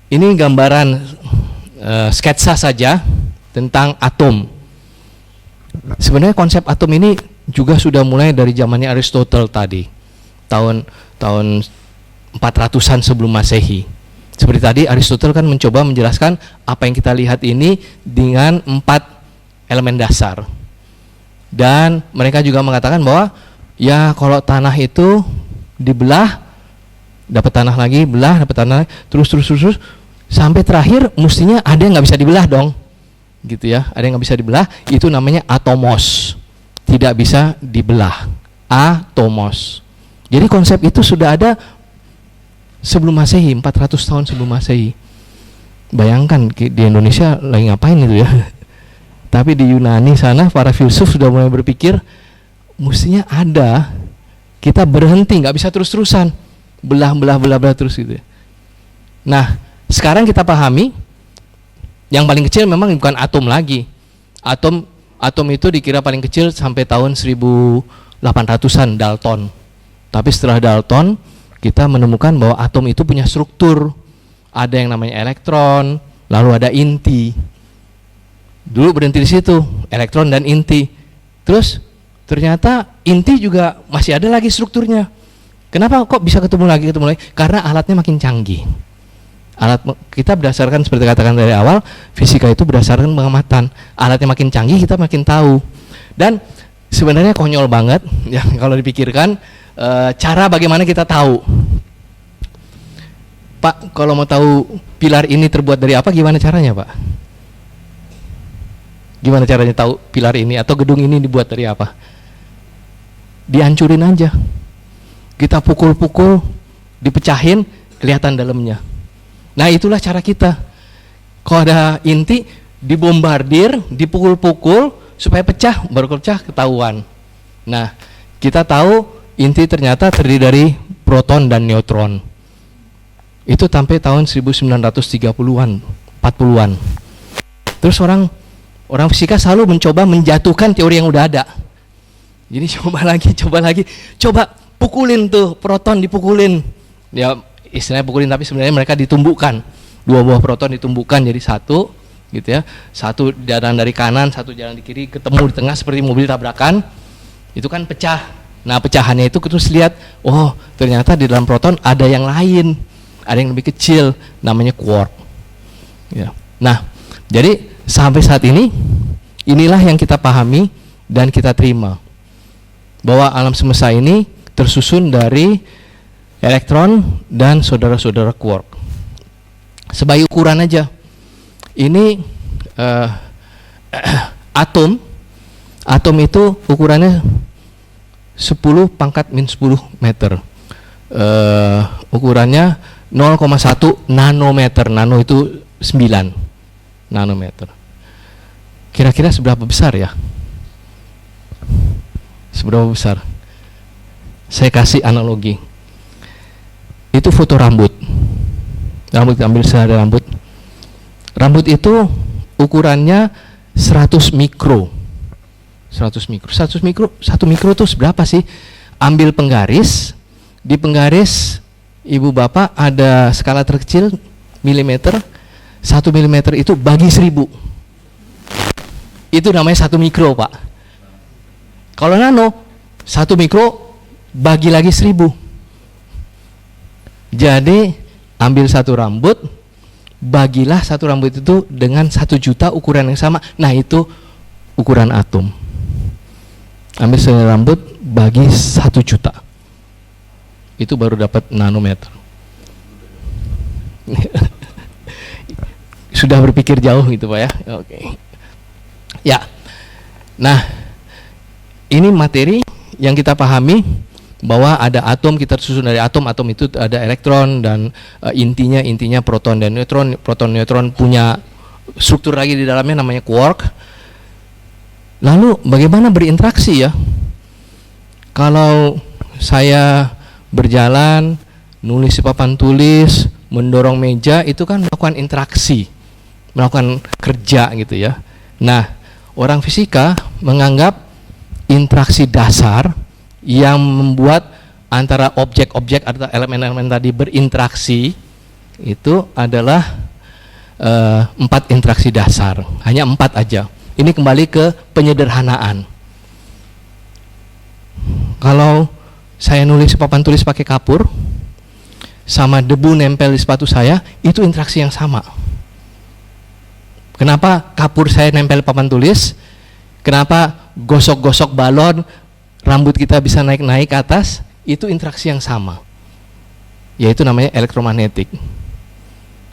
Ini gambaran sketsa saja tentang atom. Sebenarnya konsep atom ini juga sudah mulai dari zamannya Aristotle tadi, tahun 400-an sebelum Masehi. Seperti tadi Aristotle kan mencoba menjelaskan apa yang kita lihat ini dengan 4 elemen dasar. Dan mereka juga mengatakan bahwa ya kalau tanah itu dibelah, dapat tanah lagi, belah, dapat tanah lagi, terus sampai terakhir mestinya ada yang nggak bisa dibelah dong, gitu ya. Ada yang nggak bisa dibelah, itu namanya atomos, tidak bisa dibelah, atomos. Jadi konsep itu sudah ada sebelum Masehi, 400 tahun sebelum Masehi. Bayangkan di Indonesia lagi ngapain itu ya. Tapi di Yunani sana para filsuf sudah mulai berpikir mestinya ada, kita berhenti, nggak bisa terus-terusan belah terus gitu ya. Nah, sekarang kita pahami yang paling kecil memang bukan atom lagi. Atom itu dikira paling kecil sampai tahun 1800-an Dalton. Tapi setelah Dalton kita menemukan bahwa atom itu punya struktur. Ada yang namanya elektron, lalu ada inti. Dulu berhenti di situ, elektron dan inti. Terus ternyata inti juga masih ada lagi strukturnya. Kenapa kok bisa ketemu lagi? Karena alatnya makin canggih. Alat kita berdasarkan seperti katakan dari awal, fisika itu berdasarkan pengamatan. Alatnya makin canggih, kita makin tahu. Dan sebenarnya konyol banget ya kalau dipikirkan cara bagaimana kita tahu. Pak, kalau mau tahu pilar ini terbuat dari apa, gimana caranya, Pak? Gimana caranya tahu pilar ini atau gedung ini dibuat dari apa? Dihancurin aja. Kita pukul-pukul, dipecahin, kelihatan dalamnya. Nah, itulah cara kita. Kalau ada inti, dibombardir, dipukul-pukul supaya pecah, baru pecah ketahuan. Nah, kita tahu inti ternyata terdiri dari proton dan neutron. Itu sampai tahun 1930-an, 40-an. Terus orang fisika selalu mencoba menjatuhkan teori yang udah ada. Jadi coba pukulin tuh proton, dipukulin. Ya istilahnya pukulin, tapi sebenarnya mereka ditumbuhkan. 2 buah proton ditumbuhkan jadi satu, gitu ya. Satu jalan dari kanan, satu jalan di kiri, ketemu di tengah seperti mobil tabrakan. Itu kan pecah. Nah, pecahannya itu terus lihat, oh ternyata di dalam proton ada yang lain. ada yang lebih kecil, namanya quark. Ya. Nah, jadi sampai saat ini, inilah yang kita pahami dan kita terima, bahwa alam semesta ini tersusun dari elektron dan saudara-saudara quark. Sebagai ukuran aja, ini atom itu ukurannya 10 pangkat min 10 meter. Ukurannya 0,1 nanometer. Nano itu 9 nanometer. Kira-kira seberapa besar ya? Seberapa besar? Saya kasih analogi. Itu foto rambut. Rambut, ambil selai rambut. Rambut itu ukurannya 100 mikro. 100 mikro. 1 mikro itu seberapa sih? Ambil penggaris, di penggaris ibu bapak ada skala terkecil milimeter. 1 milimeter itu bagi 1000. Itu namanya 1 mikro, Pak. Kalau nano, 1 mikro bagi lagi 1000. Jadi ambil satu rambut, bagilah satu rambut itu dengan 1 juta ukuran yang sama. Nah, itu ukuran atom. Ambil selai rambut, bagi 1 juta. Itu baru dapat nanometer. Sudah berpikir jauh gitu, Pak ya. Oke. Ya. Nah, ini materi yang kita pahami, bahwa ada atom, kita tersusun dari atom itu ada elektron dan intinya proton dan neutron. Proton neutron punya struktur lagi di dalamnya namanya quark. Lalu bagaimana berinteraksi ya? Kalau saya berjalan, nulis di papan tulis, mendorong meja, itu kan melakukan interaksi, melakukan kerja gitu ya. Nah, orang fisika menganggap interaksi dasar yang membuat antara objek-objek atau elemen-elemen tadi berinteraksi itu adalah 4 interaksi dasar, hanya 4 aja. Ini kembali ke penyederhanaan. Kalau saya nulis papan tulis pakai kapur, sama debu nempel di sepatu saya, itu interaksi yang sama. Kenapa kapur saya nempel papan tulis? Kenapa gosok-gosok balon, rambut kita bisa naik-naik ke atas? Itu interaksi yang sama, yaitu namanya elektromagnetik.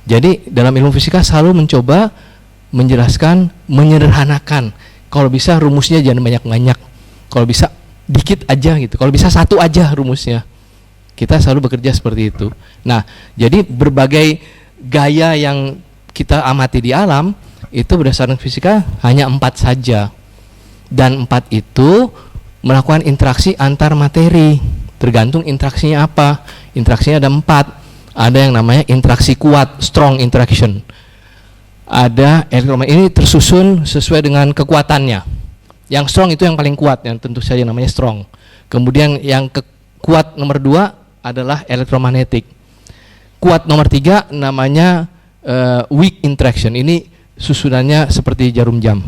Jadi dalam ilmu fisika selalu mencoba menjelaskan, menyederhanakan. Kalau bisa rumusnya jangan banyak-banyak. Kalau bisa dikit aja gitu. Kalau bisa 1 aja rumusnya. Kita selalu bekerja seperti itu. Nah, jadi berbagai gaya yang kita amati di alam itu berdasarkan fisika hanya 4 saja. Dan 4 itu melakukan interaksi antar materi. Tergantung interaksinya apa. Interaksinya ada 4. Ada yang namanya interaksi kuat, strong interaction. Ada elektromagnetik, ini tersusun sesuai dengan kekuatannya. Yang strong itu yang paling kuat, yang tentu saja namanya strong. Kemudian yang kuat nomor 2 adalah elektromagnetik. Kuat nomor 3 namanya weak interaction. Ini susunannya seperti jarum jam.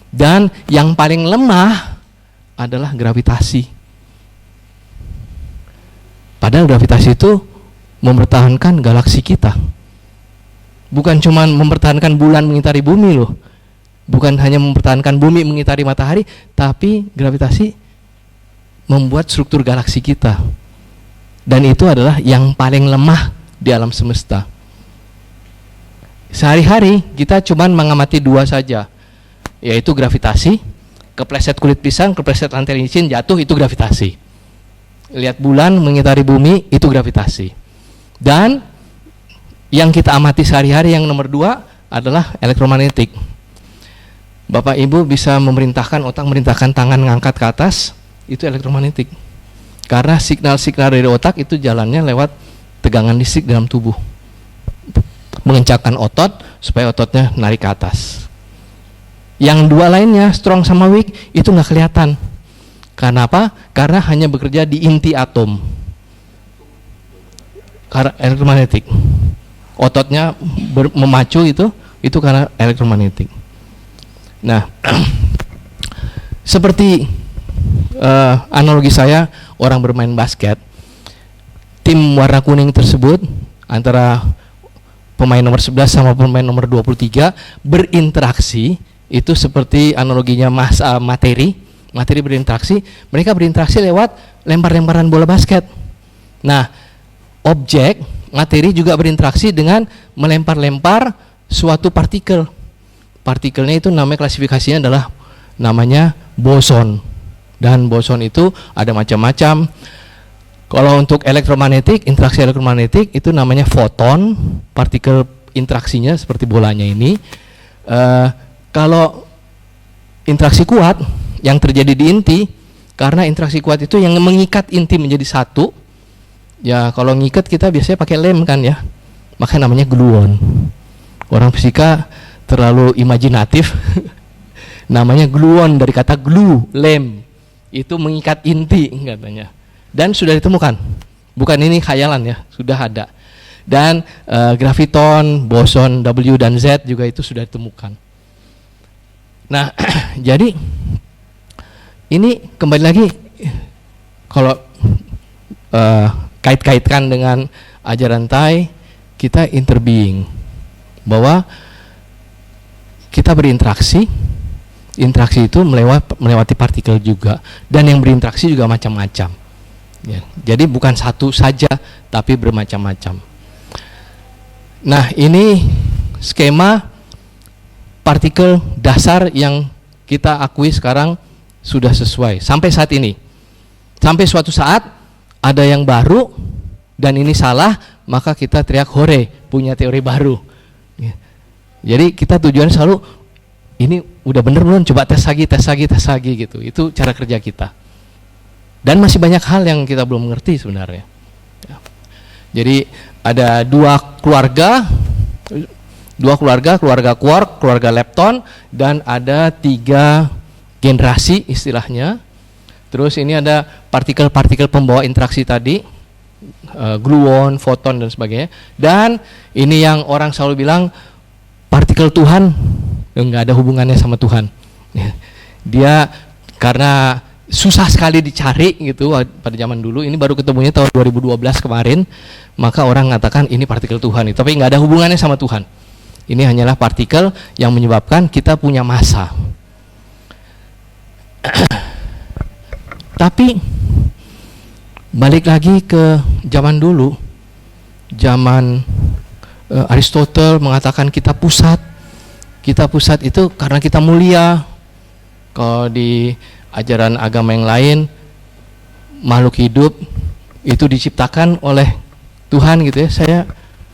Dan yang paling lemah adalah gravitasi. Padahal gravitasi itu mempertahankan galaksi kita. Bukan cuma mempertahankan bulan mengitari bumi loh. Bukan hanya mempertahankan bumi mengitari matahari, tapi gravitasi membuat struktur galaksi kita. Dan itu adalah yang paling lemah di alam semesta. Sehari-hari kita cuma mengamati 2 saja, yaitu gravitasi. Kepleset kulit pisang, kepleset lantai licin, jatuh, itu gravitasi. Lihat bulan mengitari bumi, itu gravitasi. Dan yang kita amati sehari-hari yang nomor 2 adalah elektromagnetik. Bapak Ibu bisa memerintahkan otak, merintahkan tangan ngangkat ke atas, itu elektromagnetik. Karena signal-signal dari otak itu jalannya lewat tegangan listrik dalam tubuh. Mengencangkan otot supaya ototnya narik ke atas. Yang 2 lainnya, strong sama weak, itu nggak kelihatan. Karena apa? Karena hanya bekerja di inti atom. Karena elektromagnetik. Ototnya memacu itu karena elektromagnetik. Nah, seperti analogi saya orang bermain basket, tim warna kuning tersebut antara pemain nomor 11 sama pemain nomor 23 berinteraksi, itu seperti analoginya materi berinteraksi, mereka berinteraksi lewat lempar-lemparan bola basket. Nah, objek materi juga berinteraksi dengan melempar-lempar suatu partikel. Partikelnya itu namanya, klasifikasinya adalah namanya boson. Dan boson itu ada macam-macam. Kalau untuk elektromagnetik, interaksi elektromagnetik itu namanya foton, partikel interaksinya seperti bolanya ini. Kalau interaksi kuat yang terjadi di inti, karena interaksi kuat itu yang mengikat inti menjadi satu. Ya, kalau ngikat kita biasanya pakai lem kan ya, makanya namanya gluon. Orang fisika terlalu imajinatif. Namanya gluon dari kata glue, lem. Itu mengikat inti katanya. Dan sudah ditemukan. Bukan ini khayalan ya, sudah ada. Dan graviton, boson W dan Z juga itu sudah ditemukan. Nah, jadi ini kembali lagi kalau kait-kaitkan dengan ajaran Tai, kita interbeing, bahwa kita berinteraksi, interaksi itu melewati partikel juga, dan yang berinteraksi juga macam-macam. Ya, jadi bukan satu saja, tapi bermacam-macam. Nah, ini skema partikel dasar yang kita akui sekarang sudah sesuai sampai saat ini. Sampai suatu saat ada yang baru dan ini salah, maka kita teriak hore, punya teori baru. Ya. Jadi kita tujuan selalu ini udah bener belum, coba tes lagi gitu. Itu cara kerja kita. Dan masih banyak hal yang kita belum mengerti sebenarnya. Ya. Jadi ada dua keluarga, keluarga quark, keluarga lepton, dan ada 3 generasi istilahnya. Terus ini ada partikel-partikel pembawa interaksi tadi, gluon, foton dan sebagainya. Dan ini yang orang selalu bilang partikel Tuhan, nggak ada hubungannya sama Tuhan. Dia karena susah sekali dicari gitu pada zaman dulu, ini baru ketemunya tahun 2012 kemarin, maka orang mengatakan ini partikel Tuhan, tapi nggak ada hubungannya sama Tuhan. Ini hanyalah partikel yang menyebabkan kita punya massa. Tapi balik lagi ke zaman dulu, zaman Aristotle mengatakan kita pusat itu karena kita mulia. Kalau di ajaran agama yang lain, makhluk hidup itu diciptakan oleh Tuhan gitu ya. Saya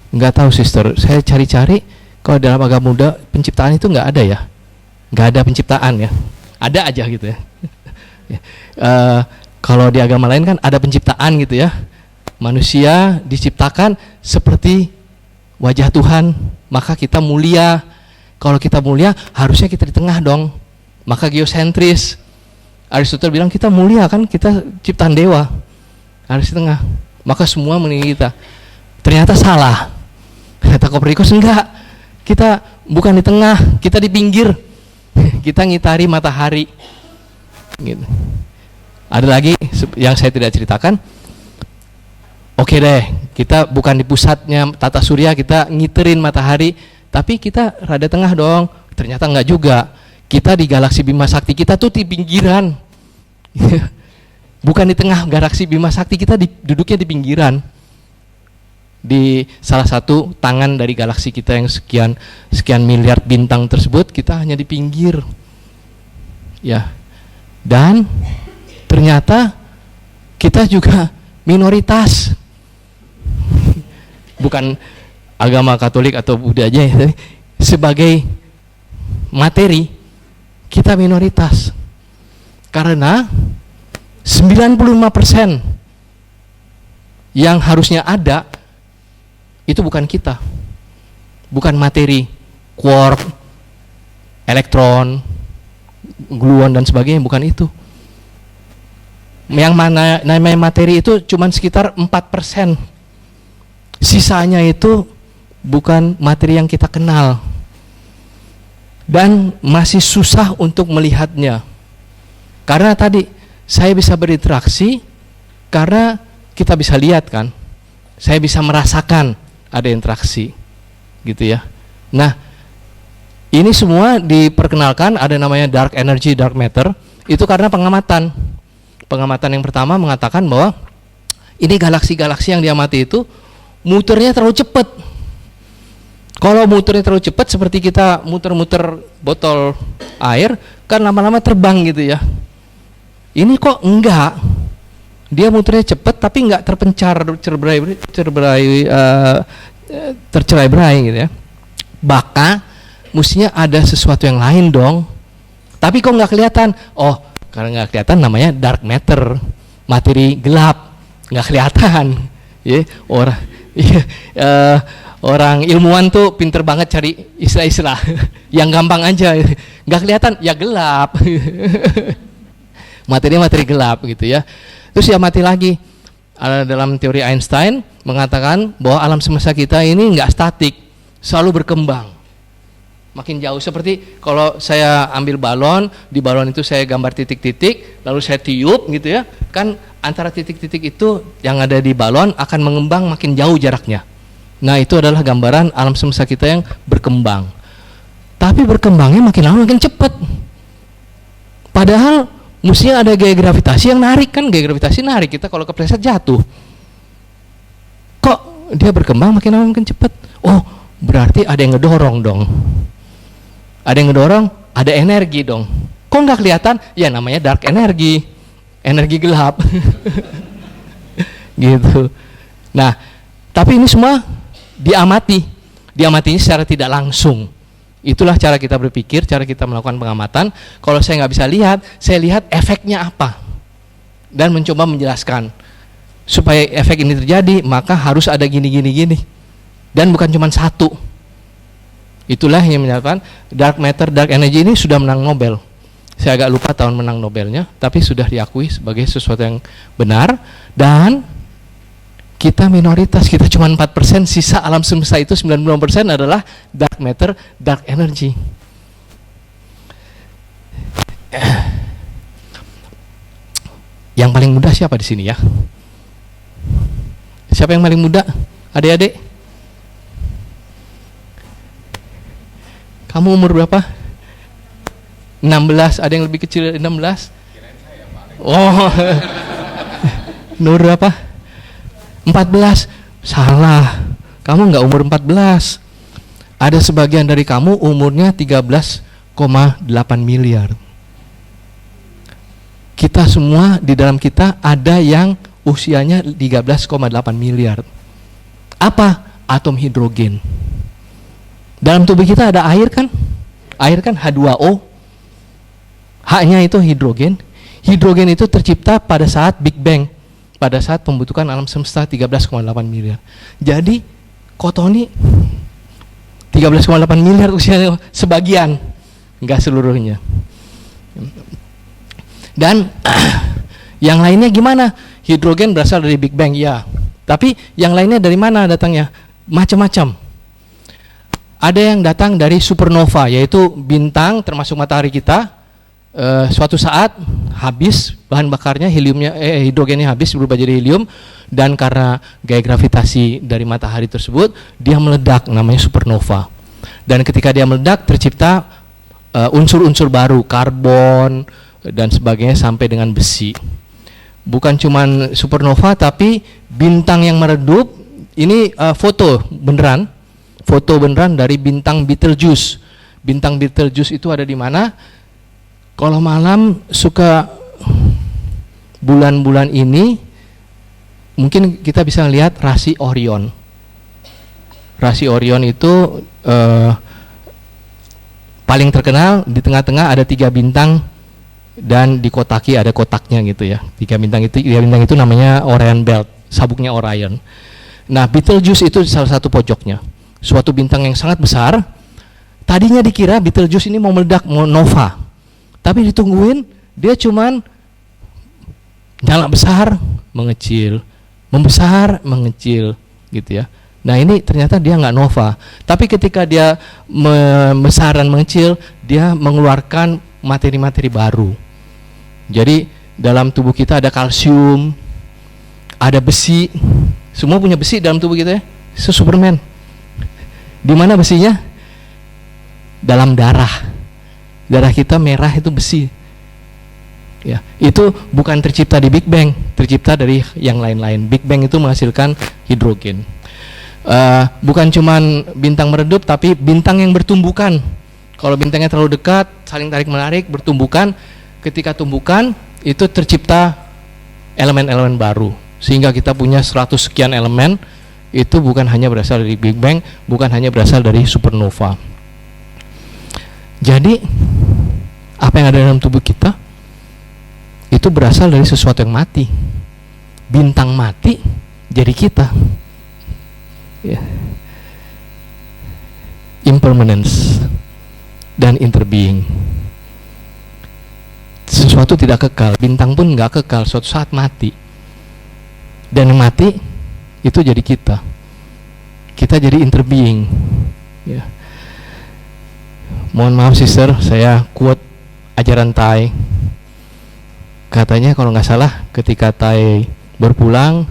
nggak tahu sister, saya cari-cari kalau dalam agama Buddha penciptaan itu nggak ada ya, nggak ada penciptaan ya, ada aja gitu ya. Kalau di agama lain kan ada penciptaan gitu ya, manusia diciptakan seperti wajah Tuhan, maka kita mulia. Kalau kita mulia harusnya kita di tengah dong, maka geosentris. Aristotle bilang kita mulia kan, kita ciptaan dewa, harus di tengah, maka semua meninggi kita. Ternyata salah, kata Kopernikus, enggak, kita bukan di tengah, kita di pinggir, kita ngitari matahari gitu. Ada lagi yang saya tidak ceritakan. Oke deh, kita bukan di pusatnya tata surya, kita ngiterin matahari, tapi kita rada tengah dong. Ternyata enggak juga. Kita di galaksi Bima Sakti kita tuh di pinggiran. Bukan di tengah galaksi Bima Sakti, kita duduknya di pinggiran. Di salah satu tangan dari galaksi kita yang sekian miliar bintang tersebut, kita hanya di pinggir. Ya. Dan ternyata kita juga minoritas. Bukan agama Katolik atau Buddha aja ya, sebagai materi kita minoritas, karena 95% yang harusnya ada itu bukan kita, bukan materi, quark, elektron, gluon dan sebagainya, bukan itu. Yang mana namanya materi itu cuma sekitar 4%. Sisanya itu bukan materi yang kita kenal. Dan masih susah untuk melihatnya. Karena tadi saya bisa berinteraksi karena kita bisa lihat kan. Saya bisa merasakan ada interaksi, gitu ya. Nah, ini semua diperkenalkan ada namanya dark energy, dark matter, itu karena pengamatan. Pengamatan yang pertama mengatakan bahwa ini galaksi-galaksi yang diamati itu muternya terlalu cepat. Kalau muternya terlalu cepat seperti kita muter-muter botol air, kan lama-lama terbang gitu ya. Ini kok enggak. Dia muternya cepat tapi enggak tercerai-berai gitu ya. Maka mestinya ada sesuatu yang lain dong. Tapi kok nggak kelihatan? Oh, karena nggak kelihatan namanya dark matter, materi gelap, nggak kelihatan. Ya, orang ilmuwan tuh pinter banget cari istilah-istilah yang gampang aja, nggak kelihatan, ya gelap. Materi gelap gitu ya. Terus ya mati lagi. Dalam teori Einstein mengatakan bahwa alam semesta kita ini nggak statik, selalu berkembang. Makin jauh, seperti kalau saya ambil balon, di balon itu saya gambar titik-titik, lalu saya tiup gitu ya, kan antara titik-titik itu yang ada di balon akan mengembang makin jauh jaraknya. Nah, itu adalah gambaran alam semesta kita yang berkembang. Tapi berkembangnya makin lama makin cepat. Padahal mestinya ada gaya gravitasi yang narik, kan gaya gravitasi narik kita kalau kepleset jatuh. Kok dia berkembang makin lama makin cepat? Oh, berarti ada yang ngedorong dong. Ada yang ngedorong, ada energi dong. Kok nggak kelihatan? Ya namanya dark energy, energi gelap. Gitu. Nah, tapi ini semua diamati secara tidak langsung. Itulah cara kita berpikir, cara kita melakukan pengamatan. Kalau saya nggak bisa lihat, saya lihat efeknya apa dan mencoba menjelaskan. Supaya efek ini terjadi, maka harus ada gini. Dan bukan cuma satu. Itulah yang menyatakan dark matter, dark energy ini sudah menang Nobel. Saya agak lupa tahun menang Nobelnya, tapi sudah diakui sebagai sesuatu yang benar. Dan kita minoritas, kita cuma 4%, sisa alam semesta itu 90% adalah dark matter, dark energy. Yang paling muda siapa di sini ya? Siapa yang paling muda? Adik-adik? Kamu umur berapa? 16, ada yang lebih kecil dari 16? Oh, Nur berapa? 14? Salah, kamu nggak umur 14. Ada sebagian dari kamu umurnya 13,8 miliar. Kita semua di dalam kita ada yang usianya 13,8 miliar. Apa? Atom hidrogen. Dalam tubuh kita ada air kan? Air kan H2O. H-nya itu hidrogen. Hidrogen itu tercipta pada saat Big Bang, pada saat pembentukan alam semesta 13,8 miliar. Jadi Kotoni 13,8 miliar usianya, sebagian, enggak seluruhnya. Dan yang lainnya gimana? Hidrogen berasal dari Big Bang, ya. Tapi yang lainnya dari mana datangnya? Macam-macam. Ada yang datang dari supernova, yaitu bintang termasuk matahari kita, suatu saat habis bahan bakarnya, hidrogennya habis berubah jadi helium, dan karena gaya gravitasi dari matahari tersebut, dia meledak, namanya supernova. Dan ketika dia meledak, tercipta unsur-unsur baru, karbon dan sebagainya sampai dengan besi. Bukan cuman supernova, tapi bintang yang meredup. Ini foto beneran dari bintang Betelgeuse. Bintang Betelgeuse itu ada di mana? Kalau malam suka bulan-bulan ini mungkin kita bisa lihat rasi Orion. Rasi Orion itu paling terkenal, di tengah-tengah ada 3 bintang dan dikotaki ada kotaknya gitu ya. 3 bintang itu namanya Orion Belt, sabuknya Orion. Nah, Betelgeuse itu salah satu pojoknya. Suatu bintang yang sangat besar. Tadinya dikira Betelgeuse ini mau meledak, mau nova. Tapi ditungguin, dia cuman nyala besar, mengecil, membesar, mengecil gitu ya. Nah, ini ternyata dia nggak nova. Tapi ketika dia membesar dan mengecil, dia mengeluarkan materi-materi baru. Jadi dalam tubuh kita ada kalsium, ada besi. Semua punya besi dalam tubuh kita ya. Itu Superman. Di mana besinya? Dalam darah. Darah kita merah itu besi. Ya, itu bukan tercipta di Big Bang, tercipta dari yang lain-lain. Big Bang itu menghasilkan hidrogen. Bukan cuman bintang meredup, tapi bintang yang bertumbukan. Kalau bintangnya terlalu dekat, saling tarik menarik, bertumbukan. Ketika tumbukan, itu tercipta elemen-elemen baru. Sehingga kita punya 100 sekian elemen. Itu bukan hanya berasal dari Big Bang, bukan hanya berasal dari supernova. Jadi, apa yang ada dalam tubuh kita itu berasal dari sesuatu yang mati. Bintang mati jadi kita. Ya. Impermanence dan interbeing. Sesuatu tidak kekal, bintang pun nggak kekal, suatu saat mati. Dan yang mati itu jadi kita. Kita jadi interbeing. Ya. Mohon maaf sister, saya quote ajaran Thai. Katanya kalau nggak salah ketika Thai berpulang,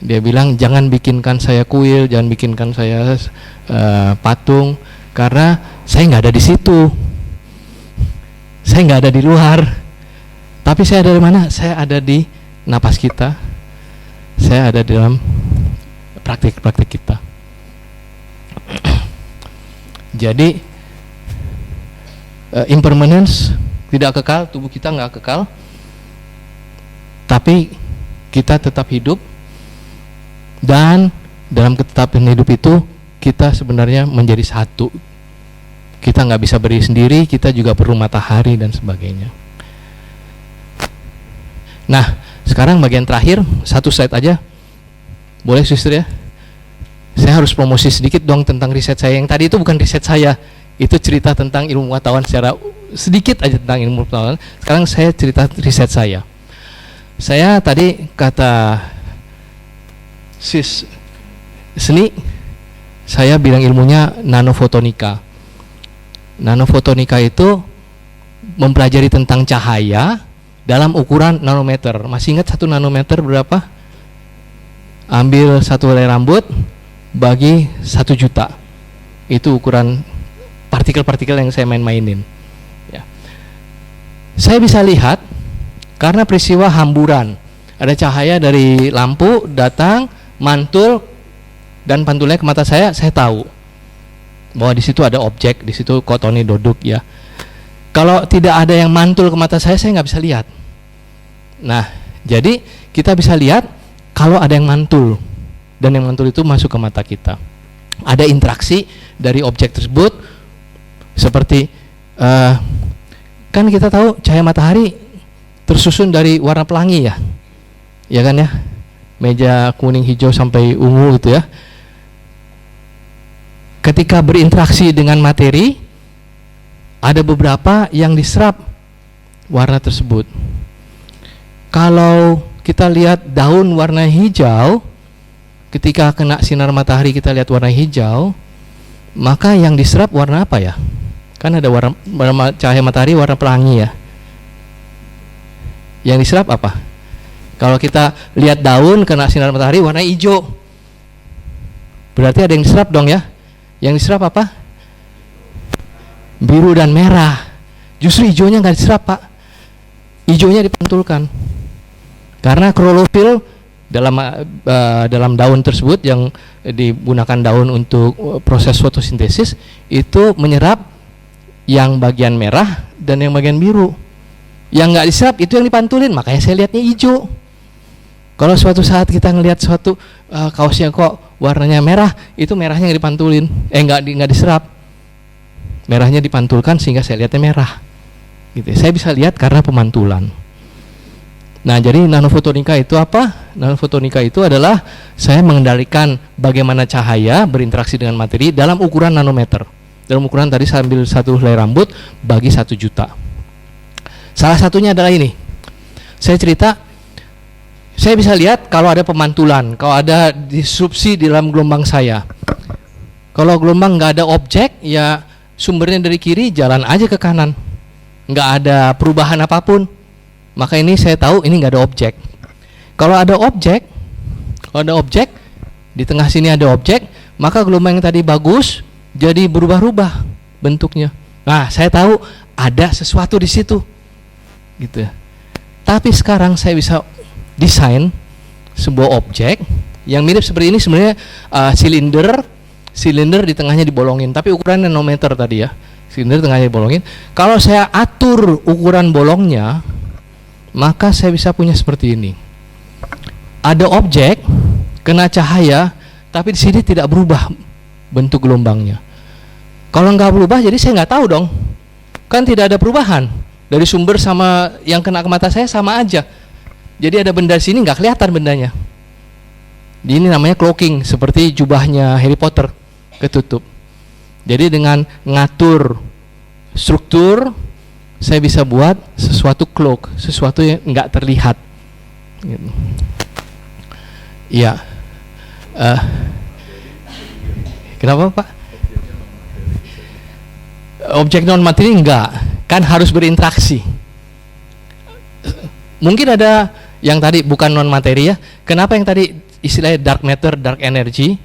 dia bilang jangan bikinkan saya kuil, jangan bikinkan saya patung, karena saya nggak ada di situ. Saya nggak ada di luar. Tapi saya ada di mana? Saya ada di napas kita. Saya ada di dalam praktik-praktik kita. Jadi impermanence, tidak kekal, tubuh kita nggak kekal, tapi kita tetap hidup, dan dalam ketetapan hidup itu kita sebenarnya menjadi satu. Kita nggak bisa berdiri sendiri, kita juga perlu matahari dan sebagainya. Nah, sekarang bagian terakhir, satu slide aja, boleh suster ya? Saya harus promosi sedikit dong tentang riset saya. Yang tadi itu bukan riset saya, itu cerita tentang ilmu pengetahuan secara sedikit aja tentang ilmu pengetahuan. Sekarang saya cerita riset saya. Saya tadi kata sis seni, saya bilang ilmunya nanofotonika. Nanofotonika itu mempelajari tentang cahaya dalam ukuran nanometer. Masih ingat 1 nanometer berapa? Ambil 1 helai rambut bagi 1 juta. Itu ukuran partikel-partikel yang saya main-mainin. Ya. Saya bisa lihat karena peristiwa hamburan. Ada cahaya dari lampu datang, mantul, dan pantulnya ke mata saya tahu bahwa di situ ada objek, di situ Kotoni duduk ya. Kalau tidak ada yang mantul ke mata saya nggak bisa lihat. Nah, jadi kita bisa lihat kalau ada yang mantul, dan yang mantul itu masuk ke mata kita. Ada interaksi dari objek tersebut, seperti kan kita tahu cahaya matahari tersusun dari warna pelangi ya kan ya, meja kuning, hijau sampai ungu gitu ya. Ketika berinteraksi dengan materi, ada beberapa yang diserap warna tersebut. Kalau kita lihat daun warna hijau, ketika kena sinar matahari kita lihat warna hijau, maka yang diserap warna apa ya? Kan ada warna cahaya matahari warna pelangi ya. Yang diserap apa? Kalau kita lihat daun kena sinar matahari warna hijau, berarti ada yang diserap dong ya. Yang diserap apa? Biru dan merah. Justru hijaunya nggak diserap pak, hijaunya dipantulkan. Karena klorofil dalam daun tersebut yang digunakan daun untuk proses fotosintesis itu menyerap yang bagian merah dan yang bagian biru. Yang nggak diserap itu yang dipantulin, makanya saya lihatnya hijau. Kalau suatu saat kita ngelihat suatu kaosnya kok warnanya merah, itu merahnya yang dipantulin, nggak diserap, merahnya dipantulkan sehingga saya lihatnya merah. Gitu. Saya bisa lihat karena pemantulan. Nah, jadi nanofotonika itu apa? Nanofotonika itu adalah saya mengendalikan bagaimana cahaya berinteraksi dengan materi dalam ukuran nanometer. Dalam ukuran tadi saya ambil 1 helai rambut bagi 1 juta. Salah satunya adalah ini. Saya cerita, saya bisa lihat kalau ada pemantulan, kalau ada disrupsi di dalam gelombang saya. Kalau gelombang nggak ada objek, ya sumbernya dari kiri, jalan aja ke kanan. Nggak ada perubahan apapun. Maka ini saya tahu ini nggak ada objek. Kalau ada objek, di tengah sini ada objek, maka gelombang yang tadi bagus jadi berubah-ubah bentuknya. Nah, saya tahu ada sesuatu di situ, gitu. Tapi sekarang saya bisa desain sebuah objek yang mirip seperti ini, sebenarnya silinder di tengahnya dibolongin, tapi ukurannya nanometer tadi ya. Silinder tengahnya dibolongin. Kalau saya atur ukuran bolongnya, maka saya bisa punya seperti ini. Ada objek kena cahaya, tapi di sini tidak berubah bentuk gelombangnya. Kalau nggak berubah, jadi saya nggak tahu dong. Kan tidak ada perubahan dari sumber sama yang kena ke mata saya sama aja. Jadi ada benda di sini nggak kelihatan bendanya. Ini namanya cloaking, seperti jubahnya Harry Potter ketutup. Jadi dengan ngatur struktur, saya bisa buat sesuatu cloak, sesuatu yang nggak terlihat. Gitu. Iya. Kenapa Pak? Objek non materi enggak, kan harus berinteraksi. Mungkin ada yang tadi bukan non materi ya. Kenapa yang tadi istilahnya dark matter, dark energy?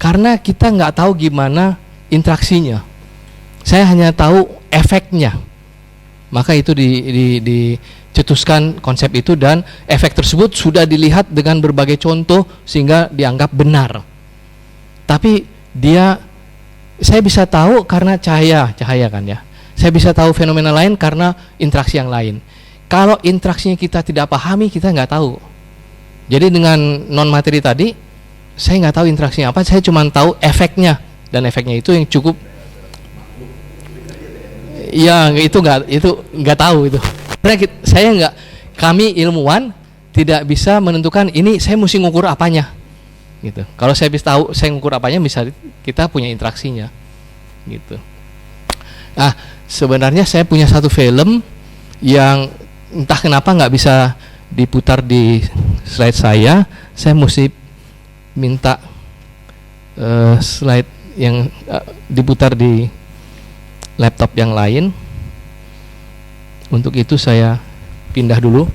Karena kita nggak tahu gimana interaksinya. Saya hanya tahu efeknya. Maka itu dicetuskan konsep itu, dan efek tersebut sudah dilihat dengan berbagai contoh sehingga dianggap benar. Tapi saya bisa tahu karena cahaya kan ya. Saya bisa tahu fenomena lain karena interaksi yang lain. Kalau interaksinya kita tidak pahami, kita nggak tahu. Jadi dengan non materi tadi, saya nggak tahu interaksinya apa, saya cuma tahu efeknya, dan efeknya itu yang cukup. Ya itu nggak tahu itu. Karena kami ilmuwan tidak bisa menentukan ini saya mesti ngukur apanya. Gitu. Kalau saya bisa tahu saya ngukur apanya, bisa kita punya interaksinya, gitu. Nah, sebenarnya saya punya satu film yang entah kenapa nggak bisa diputar di slide saya. Saya mesti minta slide yang diputar di laptop yang lain. Untuk itu saya pindah dulu.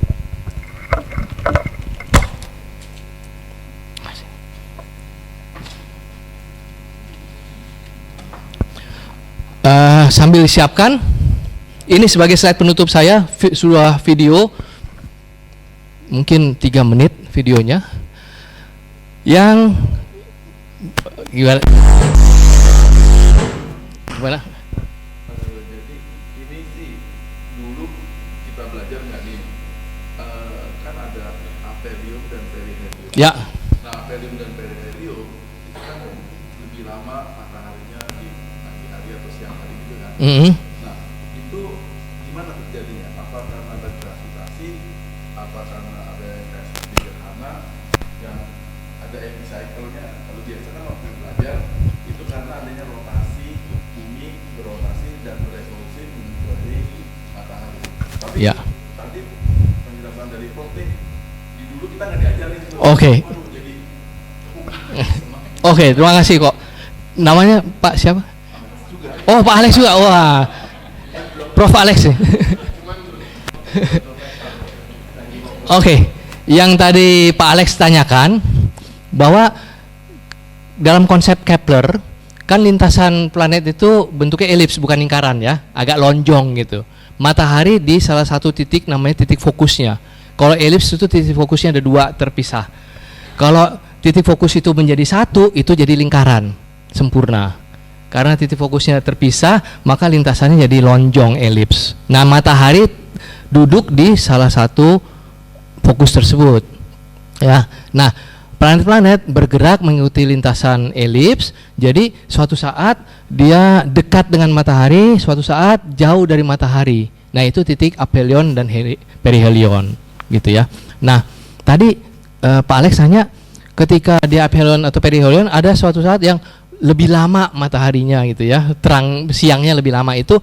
Sambil disiapkan, ini sebagai slide penutup saya, sudah video mungkin 3 menit videonya, yang gimana? Jadi ini sih dulu kita belajar nggak nih, kan ada aphelion dan perihelion. Ya. Nah, aphelion dan perihelion itu kan lebih lama mataharinya di pagi hari atau siang hari gitu kan. Nah, itu gimana terjadinya? Apa karena ada gravitasi? Apa karena ada yang kayak sederhana yang ada epicycle-nya? Kalau biasa kan waktu belajar itu karena adanya rotasi bumi, berotasi dan berevolusi menjadi matahari. Tapi Ya. tadi penjelasan dari Prof di dulu kita nggak diajarin. Oke. Waduh, jadi Oke, terima kasih kok. Namanya Pak siapa? Oh, Pak Alex juga. Wah. Prof Alex ya. Oke, yang tadi Pak Alex tanyakan bahwa dalam konsep Kepler kan lintasan planet itu bentuknya elips, bukan lingkaran ya, agak lonjong gitu. Matahari di salah satu titik namanya titik fokusnya. Kalau elips itu titik fokusnya ada 2 terpisah. Kalau titik fokus itu menjadi 1, itu jadi lingkaran sempurna. Karena titik fokusnya terpisah, maka lintasannya jadi lonjong elips. Nah, matahari duduk di salah satu fokus tersebut. Ya. Nah, planet-planet bergerak mengikuti lintasan elips. Jadi suatu saat dia dekat dengan matahari, suatu saat jauh dari matahari. Nah, itu titik aphelion dan perihelion, gitu ya. Nah, tadi Pak Alex tanya, ketika di aphelion atau perihelion ada suatu saat yang lebih lama mataharinya gitu ya, terang siangnya lebih lama, itu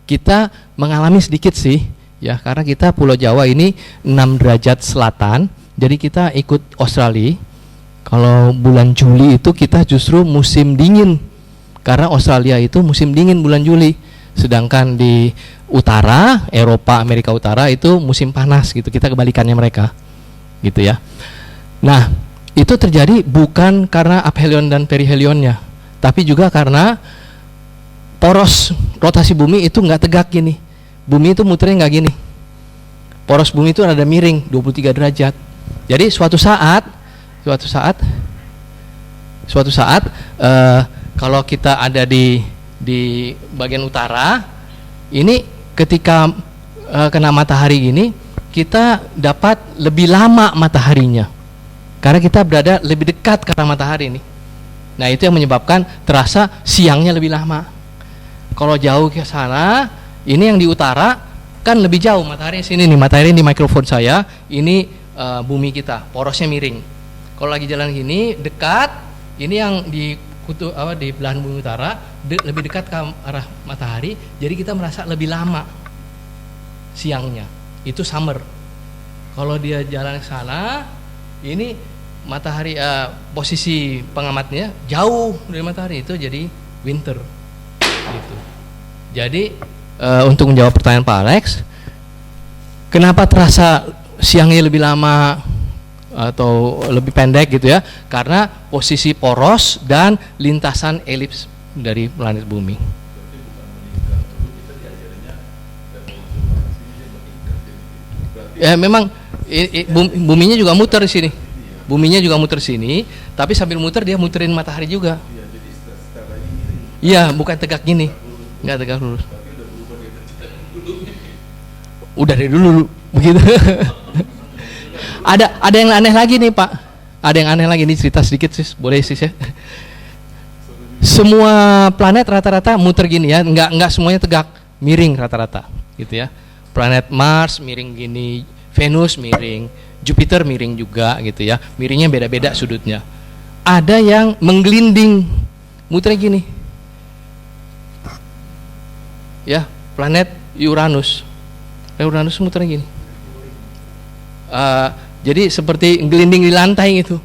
kita mengalami sedikit sih ya, karena kita Pulau Jawa ini 6 derajat selatan, jadi kita ikut Australia. Kalau bulan Juli itu kita justru musim dingin, karena Australia itu musim dingin bulan Juli, sedangkan di utara Eropa, Amerika Utara itu musim panas gitu, kita kebalikannya mereka gitu ya. Nah, itu terjadi bukan karena aphelion dan perihelionnya, tapi juga karena poros rotasi bumi itu nggak tegak gini. Bumi itu muternya nggak gini. Poros bumi itu ada miring 23 derajat. Jadi suatu saat kalau kita ada di bagian utara, ini ketika kena matahari gini, kita dapat lebih lama mataharinya karena kita berada lebih dekat ke arah matahari ini. Nah, itu yang menyebabkan terasa siangnya lebih lama. Kalau jauh ke sana, ini yang di utara kan lebih jauh, matahari sini nih, matahari di mikrofon saya, ini bumi kita, porosnya miring. Kalau lagi jalan gini dekat, ini yang di di belahan bumi utara lebih dekat ke arah matahari, jadi kita merasa lebih lama siangnya. Itu summer. Kalau dia jalan ke sana, ini matahari posisi pengamatnya jauh dari matahari, itu jadi winter. Gitu. Jadi untuk menjawab pertanyaan Pak Alex, kenapa terasa siangnya lebih lama atau lebih pendek gitu ya? Karena posisi poros dan lintasan elips dari planet bumi. Ya memang buminya juga muter di sini. Buminya juga muter sini, tapi sambil muter dia muterin matahari juga. Iya, bukan tegak gini, nggak tegak lurus. Udah dari dulu begitu. Ada yang aneh lagi nih Pak. Ada yang aneh lagi nih, cerita sedikit sih, boleh sih ya. Semua planet rata-rata muter gini ya, nggak semuanya tegak, miring rata-rata, gitu ya. Planet Mars miring gini, Venus miring, Jupiter miring juga, gitu ya. Miringnya beda-beda sudutnya. Ada yang menggelinding, muter gini. Ya, planet Uranus muter gini. Jadi seperti gelinding di lantai gitu.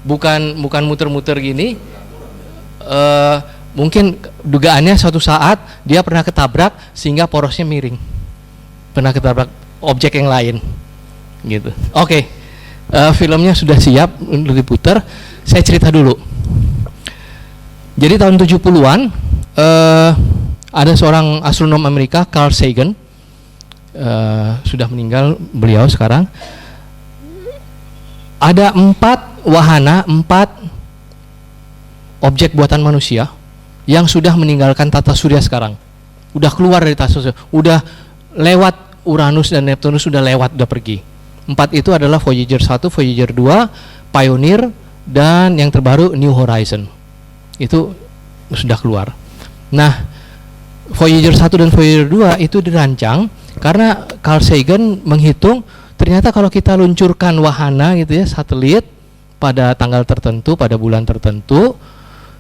Bukan muter-muter gini. Mungkin dugaannya suatu saat dia pernah ketabrak sehingga porosnya miring. Pernah ketabrak objek yang lain. Gitu. Oke. Filmnya sudah siap untuk diputar. Saya cerita dulu. Jadi tahun 70-an ada seorang astronom Amerika, Carl Sagan, sudah meninggal beliau sekarang. Ada 4 objek buatan manusia yang sudah meninggalkan tata surya sekarang. Udah keluar dari tata surya, udah lewat Uranus dan Neptunus, sudah pergi. 4 itu adalah Voyager 1, Voyager 2, Pioneer, dan yang terbaru New Horizon. Itu sudah keluar. Nah, Voyager 1 dan Voyager 2 itu dirancang karena Carl Sagan menghitung ternyata kalau kita luncurkan wahana gitu ya, satelit pada tanggal tertentu, pada bulan tertentu,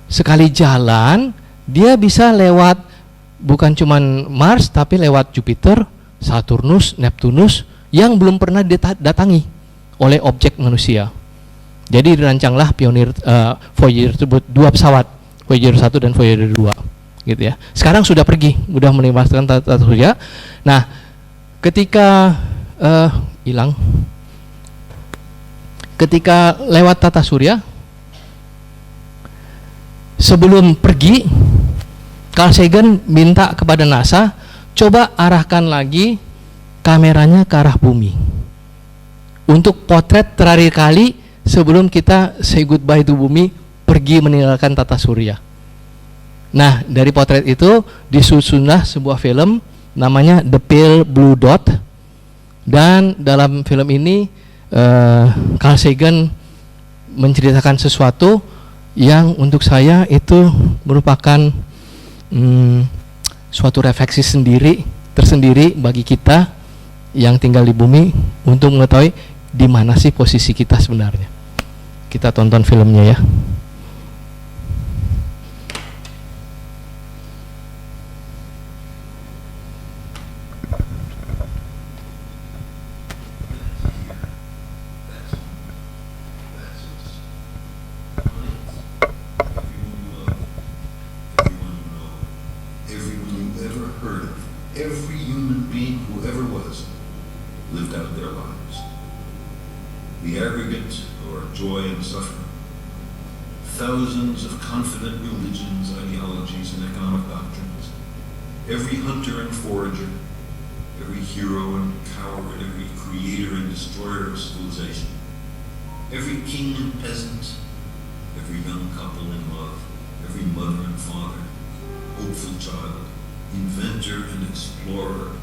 sekali jalan dia bisa lewat bukan cuman Mars tapi lewat Jupiter, Saturnus, Neptunus yang belum pernah didatangi oleh objek manusia. Jadi dirancanglah Pioneer Voyager tersebut, 2 pesawat, Voyager 1 dan Voyager 2. Gitu ya. Sekarang sudah pergi, sudah melewatkan tata surya. Nah, ketika hilang, ketika lewat tata surya, sebelum pergi, Carl Sagan minta kepada NASA, coba arahkan lagi kameranya ke arah bumi untuk potret terakhir kali sebelum kita say goodbye to bumi, pergi meninggalkan tata surya. Nah, dari potret itu disusunlah sebuah film namanya The Pale Blue Dot, dan dalam film ini Carl Sagan menceritakan sesuatu yang untuk saya itu merupakan suatu refleksi tersendiri bagi kita yang tinggal di bumi untuk mengetahui di mana sih posisi kita sebenarnya. Kita tonton filmnya ya. Every human being who ever was lived out their lives. The aggregate or joy and suffering, thousands of confident religions, ideologies, and economic doctrines. Every hunter and forager, every hero and coward, every creator and destroyer of civilization, every king and peasant, every young couple in love, every mother and father, hopeful child, inventor and explorer,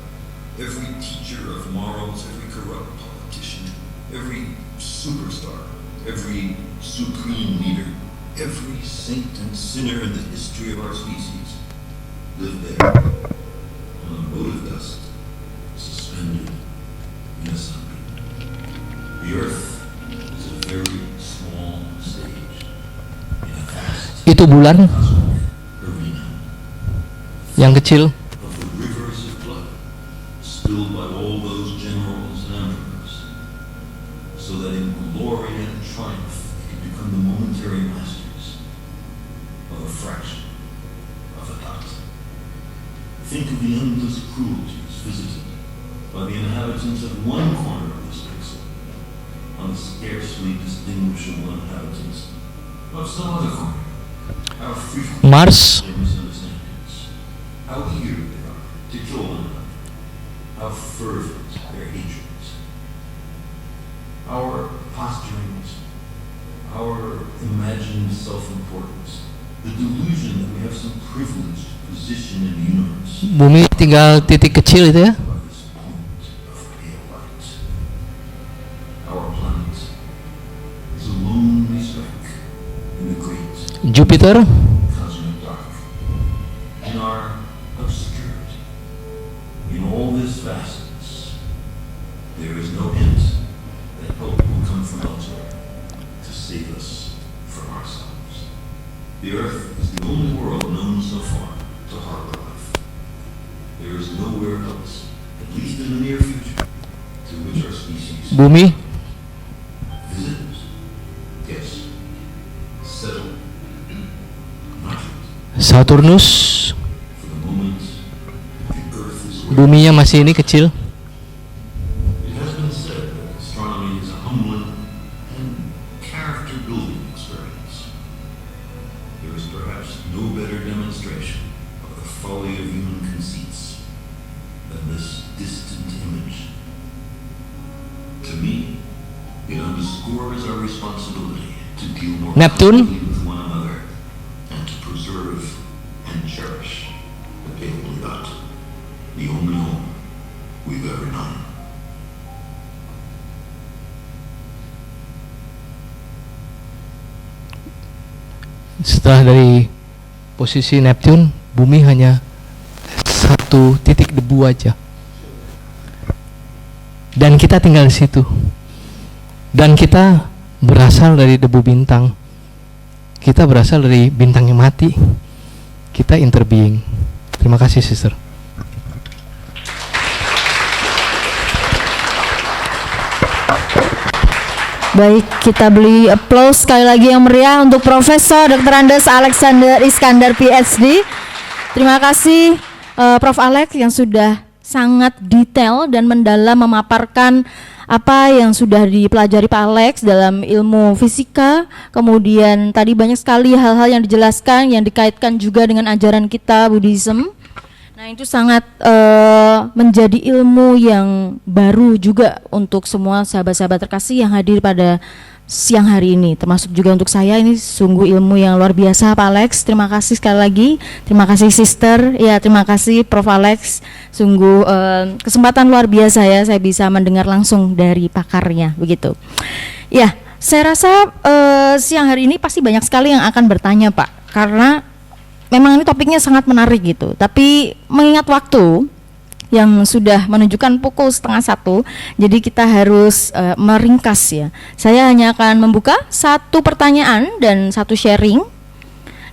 every teacher of morals, every corrupt politician, every superstar, every supreme leader, every saint and sinner in the history of our species lived there on a mote of dust, suspended in a sunbeam. The earth is a very small stage in a vast Itu bulan cosmic arena yang kecil. of the rivers of blood spilled by all those generals and emperors, so that in glory and triumph they could become the momentary masters of a fraction of a dot. Think of the endless cruelties visited by the inhabitants of one corner of this pixel on the scarcely distinguishable inhabitants of some other corner. How frequent Mars, their misunderstandings, how eager they are to kill one another, how fervent their hatreds. Our posturings, our imagined self-importance, the delusion that we have some privileged position in the universe bumi tinggal titik kecil itu ya. by this point of pale light. Our planet is a lonely speck in the great Jupiter, cosmic dark. In our obscurity, in all this vastness, there is no hint that help will come from elsewhere to save us from ourselves. The earth is the only world known so far to harbor life. There is nowhere else, at least in the near future, to which our species bumi, visit. Yes. Settle. Not yet. Saturnus, For the moment, the earth is where buminya masih ini kecil. it has been said that astronomy is a humbling and character-building experience. There is perhaps no better demonstration of the folly of human conceits than this distant image. To me, it underscores our responsibility to deal more Neptune. kindly with one another and to preserve and cherish the pale blue dot, the only home we've ever known. Setelah dari posisi Neptune, bumi hanya satu titik debu aja. Dan kita tinggal di situ. Dan kita berasal dari debu bintang. Kita berasal dari bintang yang mati. Kita interbeing. Terima kasih, Sister. Baik, kita beri applause sekali lagi yang meriah untuk Profesor Dr. Andes Alexander Iskandar PhD. Terima kasih Prof. Alex yang sudah sangat detail dan mendalam memaparkan apa yang sudah dipelajari Pak Alex dalam ilmu fisika. Kemudian tadi banyak sekali hal-hal yang dijelaskan yang dikaitkan juga dengan ajaran kita Buddhism. Nah, itu sangat menjadi ilmu yang baru juga untuk semua sahabat-sahabat terkasih yang hadir pada siang hari ini, termasuk juga untuk saya. Ini sungguh ilmu yang luar biasa Pak Alex. Terima kasih sekali lagi. Terima kasih Sister. Ya, terima kasih Prof. Alex. Sungguh kesempatan luar biasa ya, saya bisa mendengar langsung dari pakarnya begitu. Ya, saya rasa siang hari ini pasti banyak sekali yang akan bertanya Pak, karena memang ini topiknya sangat menarik gitu. Tapi mengingat waktu yang sudah menunjukkan pukul 12:30, jadi kita harus meringkas ya. Saya hanya akan membuka satu pertanyaan dan satu sharing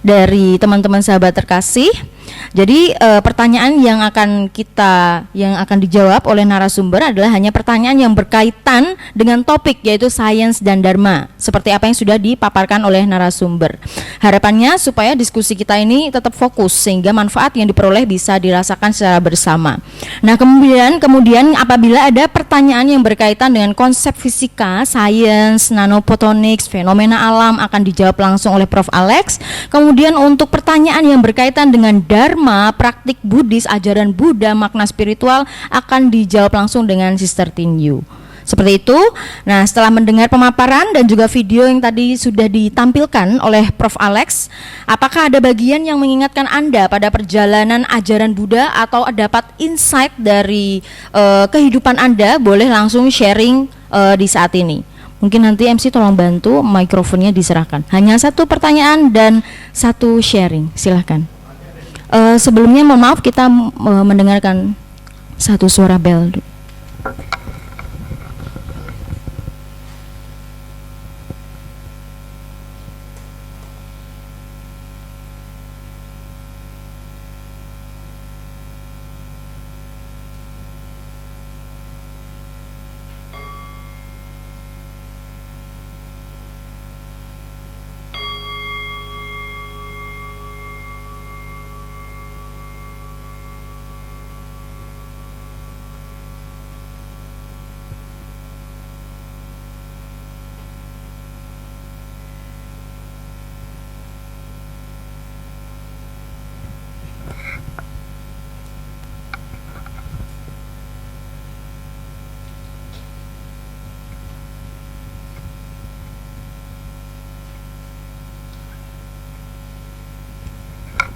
dari teman-teman sahabat terkasih. Jadi pertanyaan yang akan dijawab oleh narasumber adalah hanya pertanyaan yang berkaitan dengan topik, yaitu sains dan dharma, seperti apa yang sudah dipaparkan oleh narasumber. Harapannya supaya diskusi kita ini tetap fokus sehingga manfaat yang diperoleh bisa dirasakan secara bersama. Nah, kemudian apabila ada pertanyaan yang berkaitan dengan konsep fisika, sains, nanophotonics, fenomena alam akan dijawab langsung oleh Prof. Alex. Kemudian untuk pertanyaan yang berkaitan dengan dharma, praktik Buddhis, ajaran Buddha, makna spiritual akan dijawab langsung dengan Sister Tin Yu. Seperti itu. Nah, setelah mendengar pemaparan dan juga video yang tadi sudah ditampilkan oleh Prof. Alex, apakah ada bagian yang mengingatkan Anda pada perjalanan ajaran Buddha atau dapat insight dari kehidupan Anda? Boleh langsung sharing di saat ini. Mungkin nanti MC tolong bantu mikrofonnya diserahkan. Hanya satu pertanyaan dan satu sharing. Silahkan. Sebelumnya mohon maaf kita mendengarkan satu suara bel.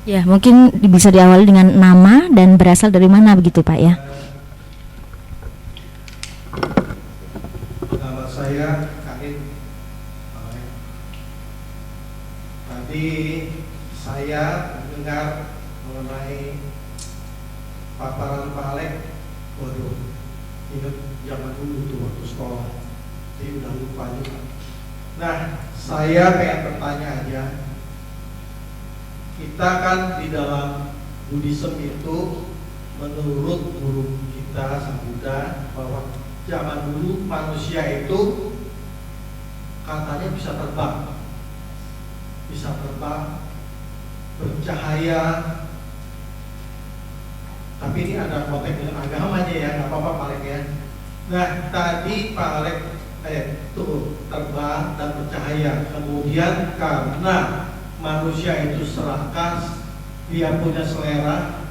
Ya, mungkin bisa diawali dengan nama dan berasal dari mana begitu Pak ya? Nama saya Karim. Tadi saya mendengar mengenai paparan Pak Alex. Waduh, ingat zaman dulu tuh waktu sekolah. Jadi udah lupa juga. Nah, saya pengen bertanya aja. Kita kan di dalam Buddhism itu menurut guru kita Sang Buddha bahwa zaman dulu manusia itu katanya bisa terbang, bercahaya. Tapi ini ada konteks dengan agamanya ya, nggak apa-apa Pak Alex ya. Nah tadi Pak Alex tuh terbang dan bercahaya. Kemudian karena manusia itu serakah, dia punya selera,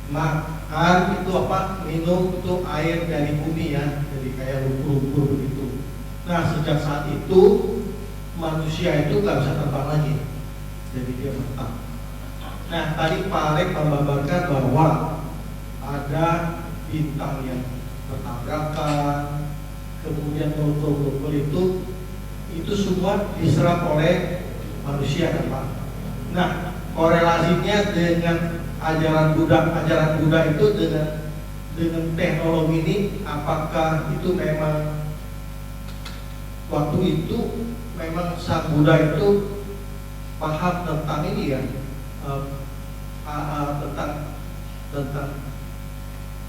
makan itu minum itu air dari bumi ya, jadi kayak lumpur-lumpur begitu. Nah sejak saat itu manusia itu nggak bisa terbang lagi, jadi dia menetap. Nah tadi Pak Alex membabarkan bahwa ada bintang yang bertabrakan, kemudian molekul-molekul itu semua diserap oleh manusia kan Pak. Nah, korelasinya dengan ajaran Buddha itu dengan teknologi ini, apakah itu memang waktu itu memang Sang Buddha itu paham tentang ini ya, tentang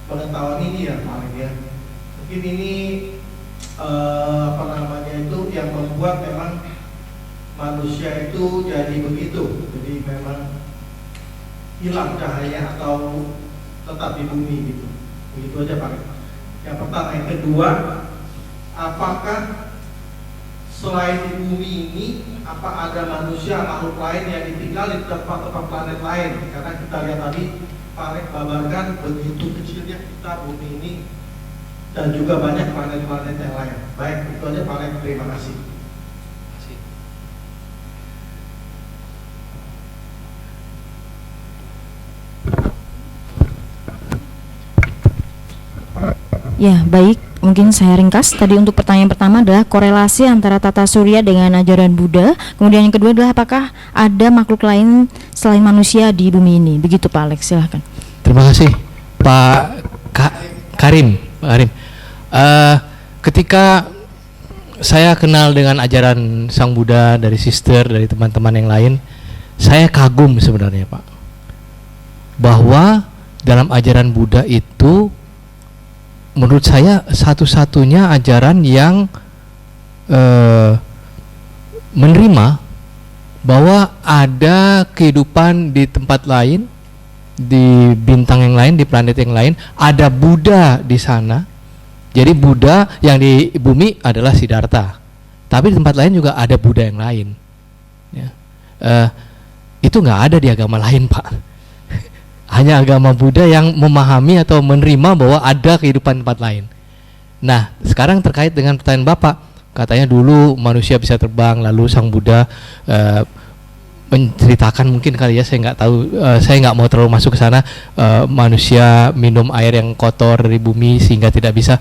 pengetahuan ini ya Pak ya. Mungkin ini itu yang membuat memang manusia itu jadi begitu, jadi memang hilang cahaya atau tetap di bumi gitu. Begitu aja Pak. Yang pertama. Yang kedua, apakah selain di bumi ini apa ada manusia makhluk lain yang ditinggal di tempat-tempat planet lain? Karena kita lihat tadi Pak Alex babarkan begitu kecilnya kita bumi ini dan juga banyak planet-planet yang lain. Baik, itu aja Pak Alex, terima kasih. Ya, baik. Mungkin saya ringkas. Tadi untuk pertanyaan pertama adalah korelasi antara tata surya dengan ajaran Buddha. Kemudian yang kedua adalah apakah ada makhluk lain selain manusia di bumi ini. Begitu Pak Alex, silahkan. Terima kasih Pak Karim. Ketika saya kenal dengan ajaran Sang Buddha dari sister, dari teman-teman yang lain, saya kagum sebenarnya Pak bahwa dalam ajaran Buddha itu menurut saya satu-satunya ajaran yang menerima bahwa ada kehidupan di tempat lain, di bintang yang lain, di planet yang lain, ada Buddha di sana. Jadi Buddha yang di bumi adalah Siddhartha, tapi di tempat lain juga ada Buddha yang lain. Ya. Itu nggak ada di agama lain, Pak. Hanya agama Buddha yang memahami atau menerima bahwa ada kehidupan tempat lain. Nah, sekarang terkait dengan pertanyaan Bapak, katanya dulu manusia bisa terbang, lalu Sang Buddha menceritakan, mungkin kali ya, saya nggak tahu, saya nggak mau terlalu masuk ke sana, manusia minum air yang kotor dari bumi sehingga tidak bisa.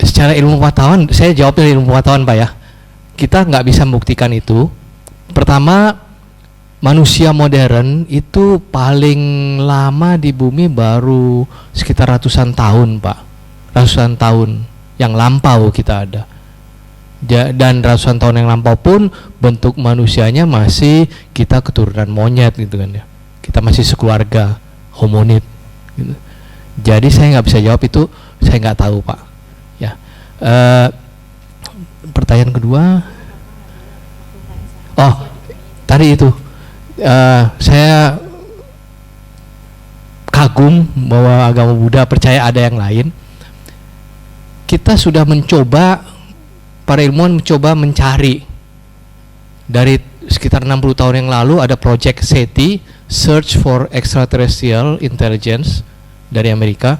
Secara ilmu pengetahuan, saya jawab dari ilmu pengetahuan, Pak ya, kita nggak bisa membuktikan itu. Pertama, manusia modern itu paling lama di bumi baru sekitar ratusan tahun, Pak. Ratusan tahun yang lampau kita ada. Dan ratusan tahun yang lampau pun bentuk manusianya masih kita keturunan monyet gitu kan ya. Kita masih sekeluarga hominid gitu. Jadi saya nggak bisa jawab itu, saya nggak tahu, Pak. Ya. Pertanyaan kedua. Oh, tadi itu. Saya kagum bahwa agama Buddha percaya ada yang lain. Kita sudah mencoba, para ilmuwan mencoba mencari. Dari sekitar 60 tahun yang lalu ada Project SETI, Search for Extraterrestrial Intelligence dari Amerika.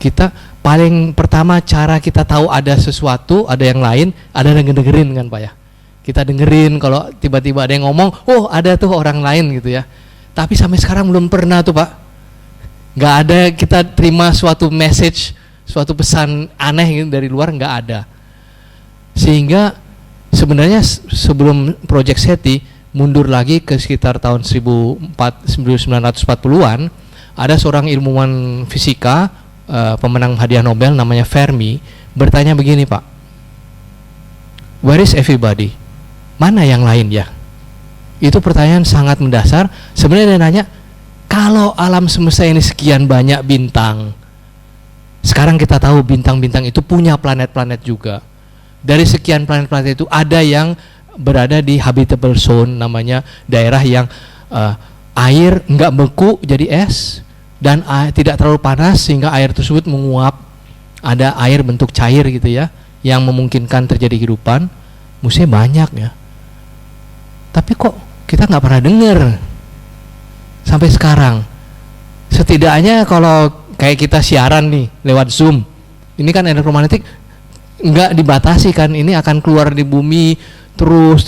Kita paling pertama cara kita tahu ada sesuatu, ada yang lain, ada yang dengerin kan, Pak ya. Kita dengerin kalau tiba-tiba ada yang ngomong, oh ada tuh orang lain gitu ya. Tapi sampai sekarang belum pernah tuh, Pak. Nggak ada kita terima suatu message, suatu pesan aneh gitu dari luar, nggak ada. Sehingga sebenarnya sebelum Project SETI mundur lagi ke sekitar tahun 1940-an, ada seorang ilmuwan fisika, pemenang hadiah Nobel namanya Fermi, bertanya begini, Pak. Where is everybody? Mana yang lain ya? Itu pertanyaan sangat mendasar. Sebenarnya dia nanya, kalau alam semesta ini sekian banyak bintang, sekarang kita tahu bintang-bintang itu punya planet-planet juga. Dari sekian planet-planet itu ada yang berada di habitable zone, namanya daerah yang air nggak beku jadi es, dan tidak terlalu panas sehingga air tersebut menguap. Ada air bentuk cair gitu ya, yang memungkinkan terjadi kehidupan. Mestinya banyak ya. Tapi kok kita nggak pernah dengar sampai sekarang. Setidaknya kalau kayak kita siaran nih lewat Zoom, ini kan elektromagnetik nggak dibatasi kan, ini akan keluar di bumi terus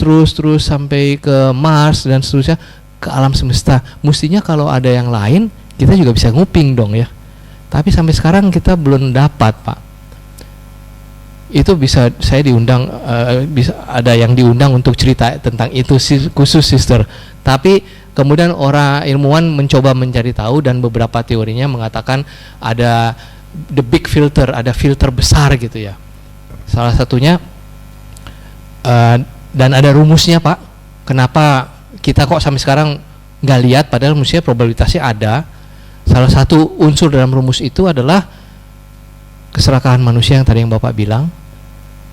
sampai ke Mars dan seterusnya, ke alam semesta. Mestinya kalau ada yang lain kita juga bisa nguping dong ya. Tapi sampai sekarang kita belum dapat, Pak. Itu bisa saya diundang, bisa ada yang diundang untuk cerita tentang itu khusus sister. Tapi kemudian orang ilmuwan mencoba mencari tahu, dan beberapa teorinya mengatakan ada the big filter, ada filter besar gitu ya. Salah satunya dan ada rumusnya, Pak. Kenapa kita kok sampai sekarang nggak lihat, padahal mestinya probabilitasnya ada. Salah satu unsur dalam rumus itu adalah keserakahan manusia yang tadi yang Bapak bilang,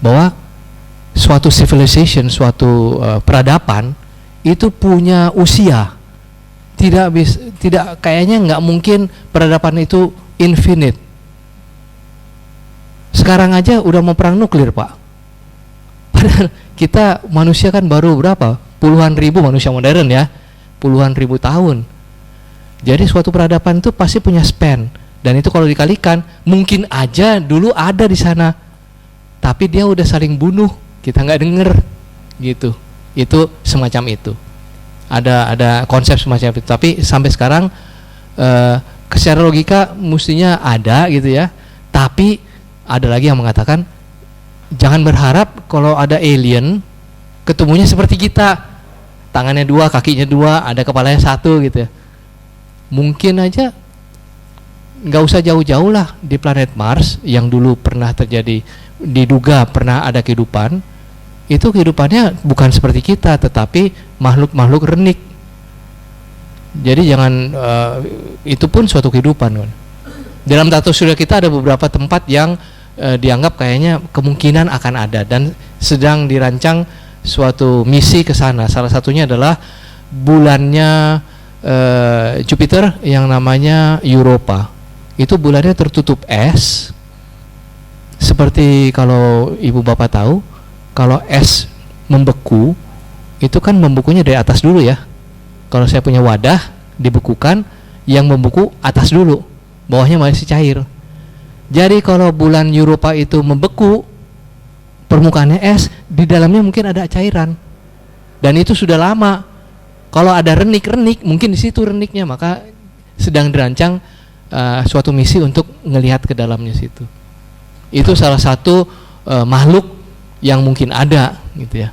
bahwa suatu civilization, suatu peradaban itu punya usia. Tidak kayaknya nggak mungkin peradaban itu infinite. Sekarang aja udah mau perang nuklir, Pak. Padahal kita manusia kan baru berapa? Puluhan ribu manusia modern ya. Puluhan ribu tahun. Jadi suatu peradaban itu pasti punya span, dan itu kalau dikalikan mungkin aja dulu ada di sana, tapi dia udah saling bunuh, kita nggak denger gitu. Itu semacam itu. Ada konsep semacam itu. Tapi sampai sekarang secara logika mestinya ada gitu ya. Tapi ada lagi yang mengatakan jangan berharap kalau ada alien ketemunya seperti kita, tangannya dua, kakinya dua, ada kepalanya satu gitu ya. Mungkin aja nggak usah jauh-jauh lah, di planet Mars yang dulu pernah terjadi, diduga pernah ada kehidupan, itu kehidupannya bukan seperti kita, tetapi makhluk-makhluk renik. Jadi jangan itu pun suatu kehidupan kan. Dalam tata surya kita ada beberapa tempat yang dianggap kayaknya kemungkinan akan ada dan sedang dirancang suatu misi ke sana. Salah satunya adalah bulannya Jupiter yang namanya Europa. Itu bulannya tertutup es. Seperti kalau ibu bapak tahu, kalau es membeku, itu kan membukunya dari atas dulu ya. Kalau saya punya wadah dibekukan, yang membeku atas dulu, bawahnya masih cair. Jadi kalau bulan Europa itu membeku, permukaannya es, di dalamnya mungkin ada cairan. Dan itu sudah lama. Kalau ada renik-renik, mungkin di situ reniknya, maka sedang dirancang suatu misi untuk ngelihat ke dalamnya situ. Itu salah satu makhluk yang mungkin ada, gitu ya.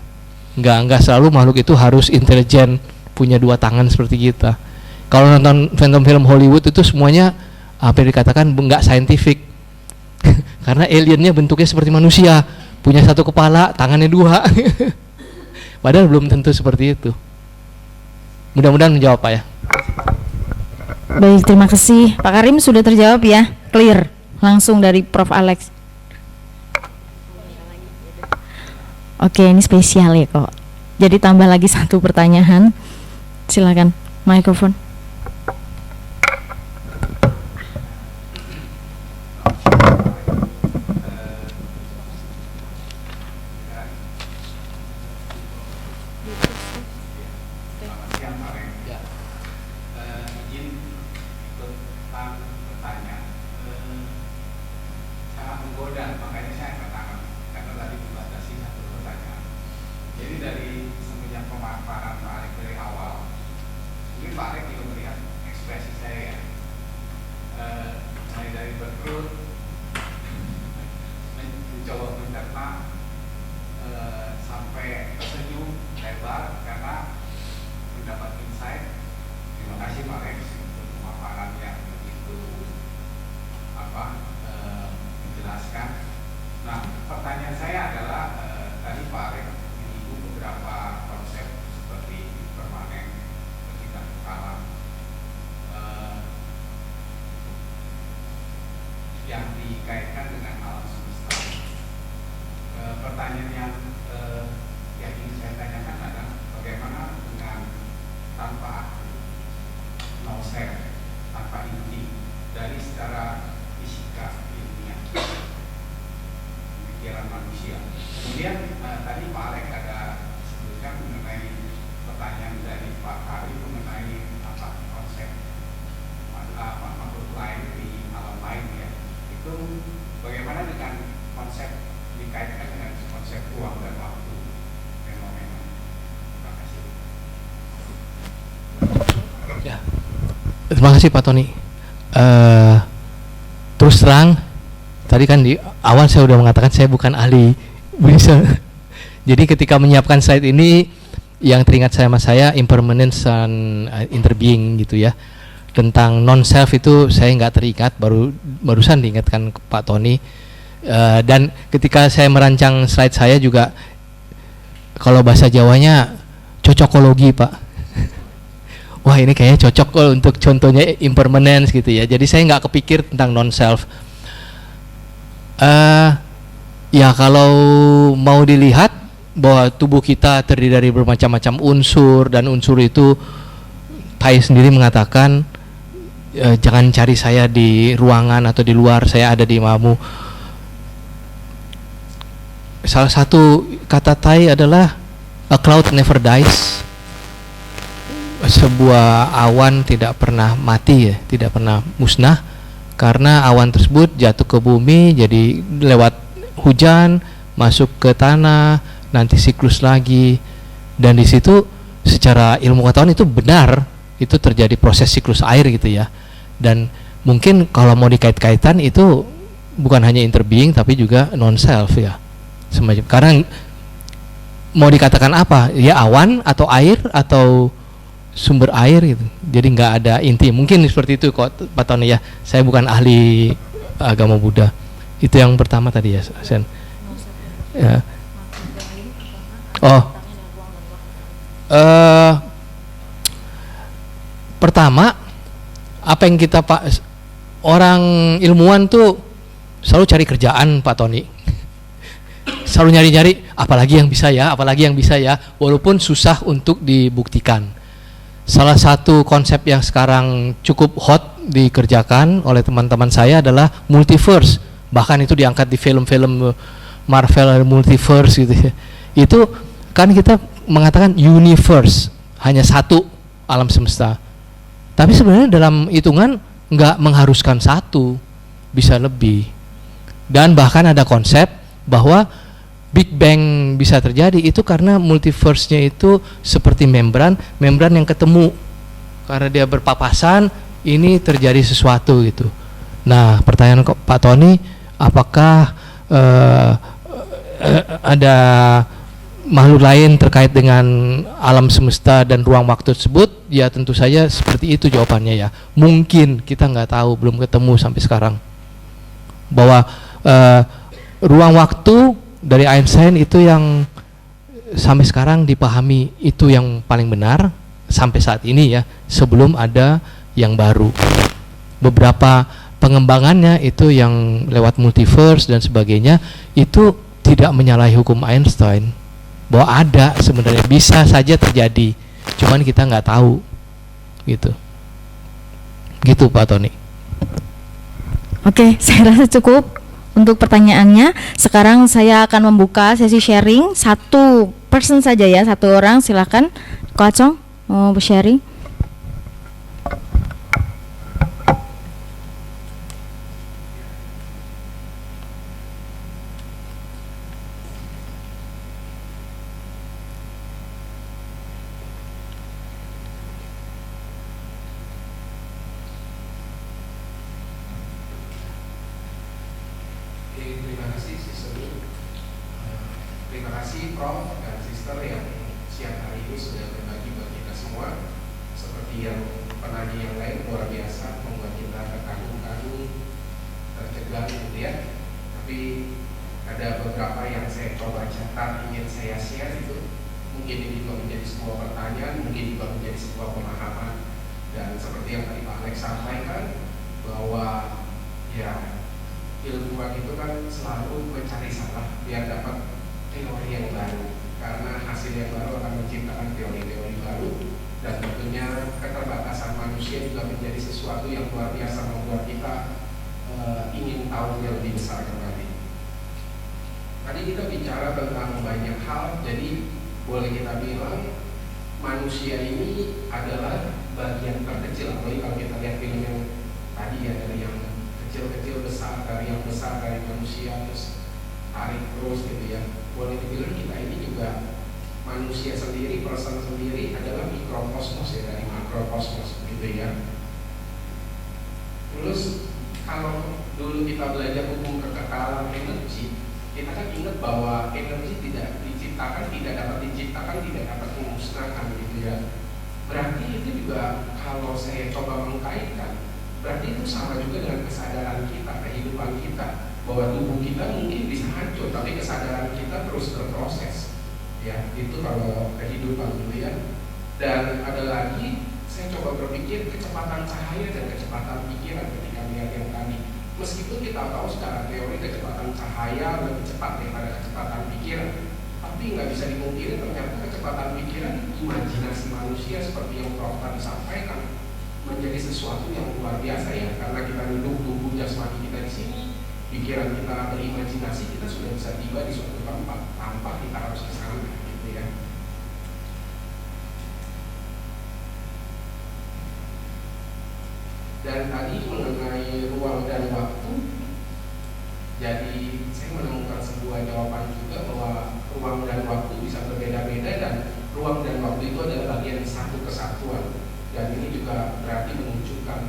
Enggak selalu makhluk itu harus intelijen, punya 2 tangan seperti kita. Kalau nonton film-film Hollywood itu semuanya apa yang dikatakan enggak saintifik. Karena aliennya bentuknya seperti manusia, punya 1 kepala, tangannya 2. Padahal belum tentu seperti itu. Mudah-mudahan menjawab Pak ya. Baik, terima kasih. Pak Karim sudah terjawab ya, clear. Langsung dari Prof. Alex. Oke, ini spesial ya kok. Jadi tambah lagi 1 pertanyaan. Silakan, mikrofon. Terima kasih Pak Tony. Terus terang, tadi kan di awal saya sudah mengatakan saya bukan ahli bisa. Jadi ketika menyiapkan slide ini, yang teringat saya impermanence and interbeing gitu ya. Tentang non self itu saya nggak teringat, barusan diingatkan Pak Tony. Dan ketika saya merancang slide saya juga, kalau bahasa Jawanya cocokologi Pak. Wah ini kayaknya cocok untuk contohnya impermanence gitu ya. Jadi saya nggak kepikir tentang non self. Ya kalau mau dilihat bahwa tubuh kita terdiri dari bermacam-macam unsur, dan unsur itu Pai sendiri mengatakan jangan cari saya di ruangan atau di luar, saya ada di mamu. Salah satu kata Tai adalah a cloud never dies. Sebuah awan tidak pernah mati ya, tidak pernah musnah, karena awan tersebut jatuh ke bumi, jadi lewat hujan masuk ke tanah, nanti siklus lagi, dan di situ secara ilmu pengetahuan itu benar, itu terjadi proses siklus air gitu ya. Dan mungkin kalau mau dikait-kaitan itu bukan hanya interbeing tapi juga non self ya, semacam. Karena mau dikatakan apa ya, awan atau air atau sumber air gitu, jadi nggak ada inti. Mungkin seperti itu kok Pak Tony ya, saya bukan ahli agama Buddha. Itu yang pertama tadi ya Sen ya. Pertama, apa yang kita orang ilmuwan tuh selalu cari kerjaan, Pak Tony. Selalu nyari-nyari apalagi yang bisa ya, walaupun susah untuk dibuktikan. Salah satu konsep yang sekarang cukup hot dikerjakan oleh teman-teman saya adalah multiverse. Bahkan itu diangkat di film-film Marvel, multiverse gitu ya. Itu kan kita mengatakan universe, hanya satu alam semesta. Tapi sebenarnya dalam hitungan nggak mengharuskan satu, bisa lebih. Dan bahkan ada konsep bahwa Big Bang bisa terjadi itu karena multiverse-nya itu seperti membran yang ketemu. Karena dia berpapasan, ini terjadi sesuatu gitu. Nah, pertanyaan Pak Tony, apakah ada makhluk lain terkait dengan alam semesta dan ruang waktu tersebut? Ya tentu saja seperti itu jawabannya ya. Mungkin, kita nggak tahu, belum ketemu sampai sekarang. Bahwa ruang waktu dari Einstein itu yang sampai sekarang dipahami itu yang paling benar sampai saat ini ya, sebelum ada yang baru. Beberapa pengembangannya itu yang lewat multiverse dan sebagainya itu tidak menyalahi hukum Einstein, bahwa ada sebenarnya, bisa saja terjadi, cuman kita nggak tahu gitu Pak Tony. Oke, saya rasa cukup untuk pertanyaannya. Sekarang saya akan membuka sesi sharing, satu person saja ya, satu orang, silakan Ko Acong mau sharing. Terima kasih Sister. Terima kasih Prof dan Sister yang siang hari ini sudah berbagi buat kita semua. Seperti yang penanya yang lain, luar biasa, membuat kita terkagum-kagum, tercegang gitu ya. Tapi ada beberapa yang saya coba catat, ingin saya share itu. Mungkin ini juga menjadi sebuah pertanyaan, mungkin juga menjadi sebuah pemahaman. Dan seperti yang tadi Pak Alex sampaikan, bahwa ya ilmuwan itu kan selalu mencari salah biar dapat teori yang baru, karena hasil yang baru akan menciptakan teori-teori baru. Dan tentunya keterbatasan manusia juga menjadi sesuatu yang luar biasa, membuat kita ingin tahu yang lebih besar kembali. Tadi kita bicara tentang banyak hal, jadi boleh kita bilang manusia ini adalah bagian terkecil. Apalagi kalau kita lihat film yang tadi ya, dari yang kecil-kecil besar, dari yang besar dari manusia terus tarik terus gitu ya. Boleh dibilang kita ini juga manusia sendiri, person sendiri adalah mikrokosmos ya, dari makrokosmos gitu ya. Terus kalau dulu kita belajar hukum kekekalan energi, kita kan ingat bahwa energi tidak diciptakan, tidak dapat diciptakan, tidak dapat memusnahkan gitu ya. Berarti itu juga kalau saya coba mengkaitkan, berarti itu sama juga dengan kesadaran kita, kehidupan kita, bahwa tubuh kita mungkin bisa hancur, tapi kesadaran kita terus berproses. Ya, itu kalau kehidupan gitu ya. Dan ada lagi, saya coba berpikir kecepatan cahaya dan kecepatan pikiran ketika melihat yang tadi. Meskipun kita tahu secara teori kecepatan cahaya lebih cepat daripada kecepatan pikiran, tapi nggak bisa dimungkiri ternyata kecepatan pikiran, imajinasi manusia seperti yang Prof tadi sampaikan, menjadi sesuatu yang luar biasa ya, karena kita duduk tubuh jasmani kita di sini, pikiran kita berimajinasi, kita sudah bisa tiba di suatu tempat tanpa kita harus ke sana gitu ya. Dan tadi mengenai ruang dan waktu, jadi saya menemukan sebuah jawaban juga bahwa ruang dan waktu bisa berbeda-beda, dan ruang dan waktu itu adalah bagian satu kesatuan. Dan ini juga berarti menunjukkan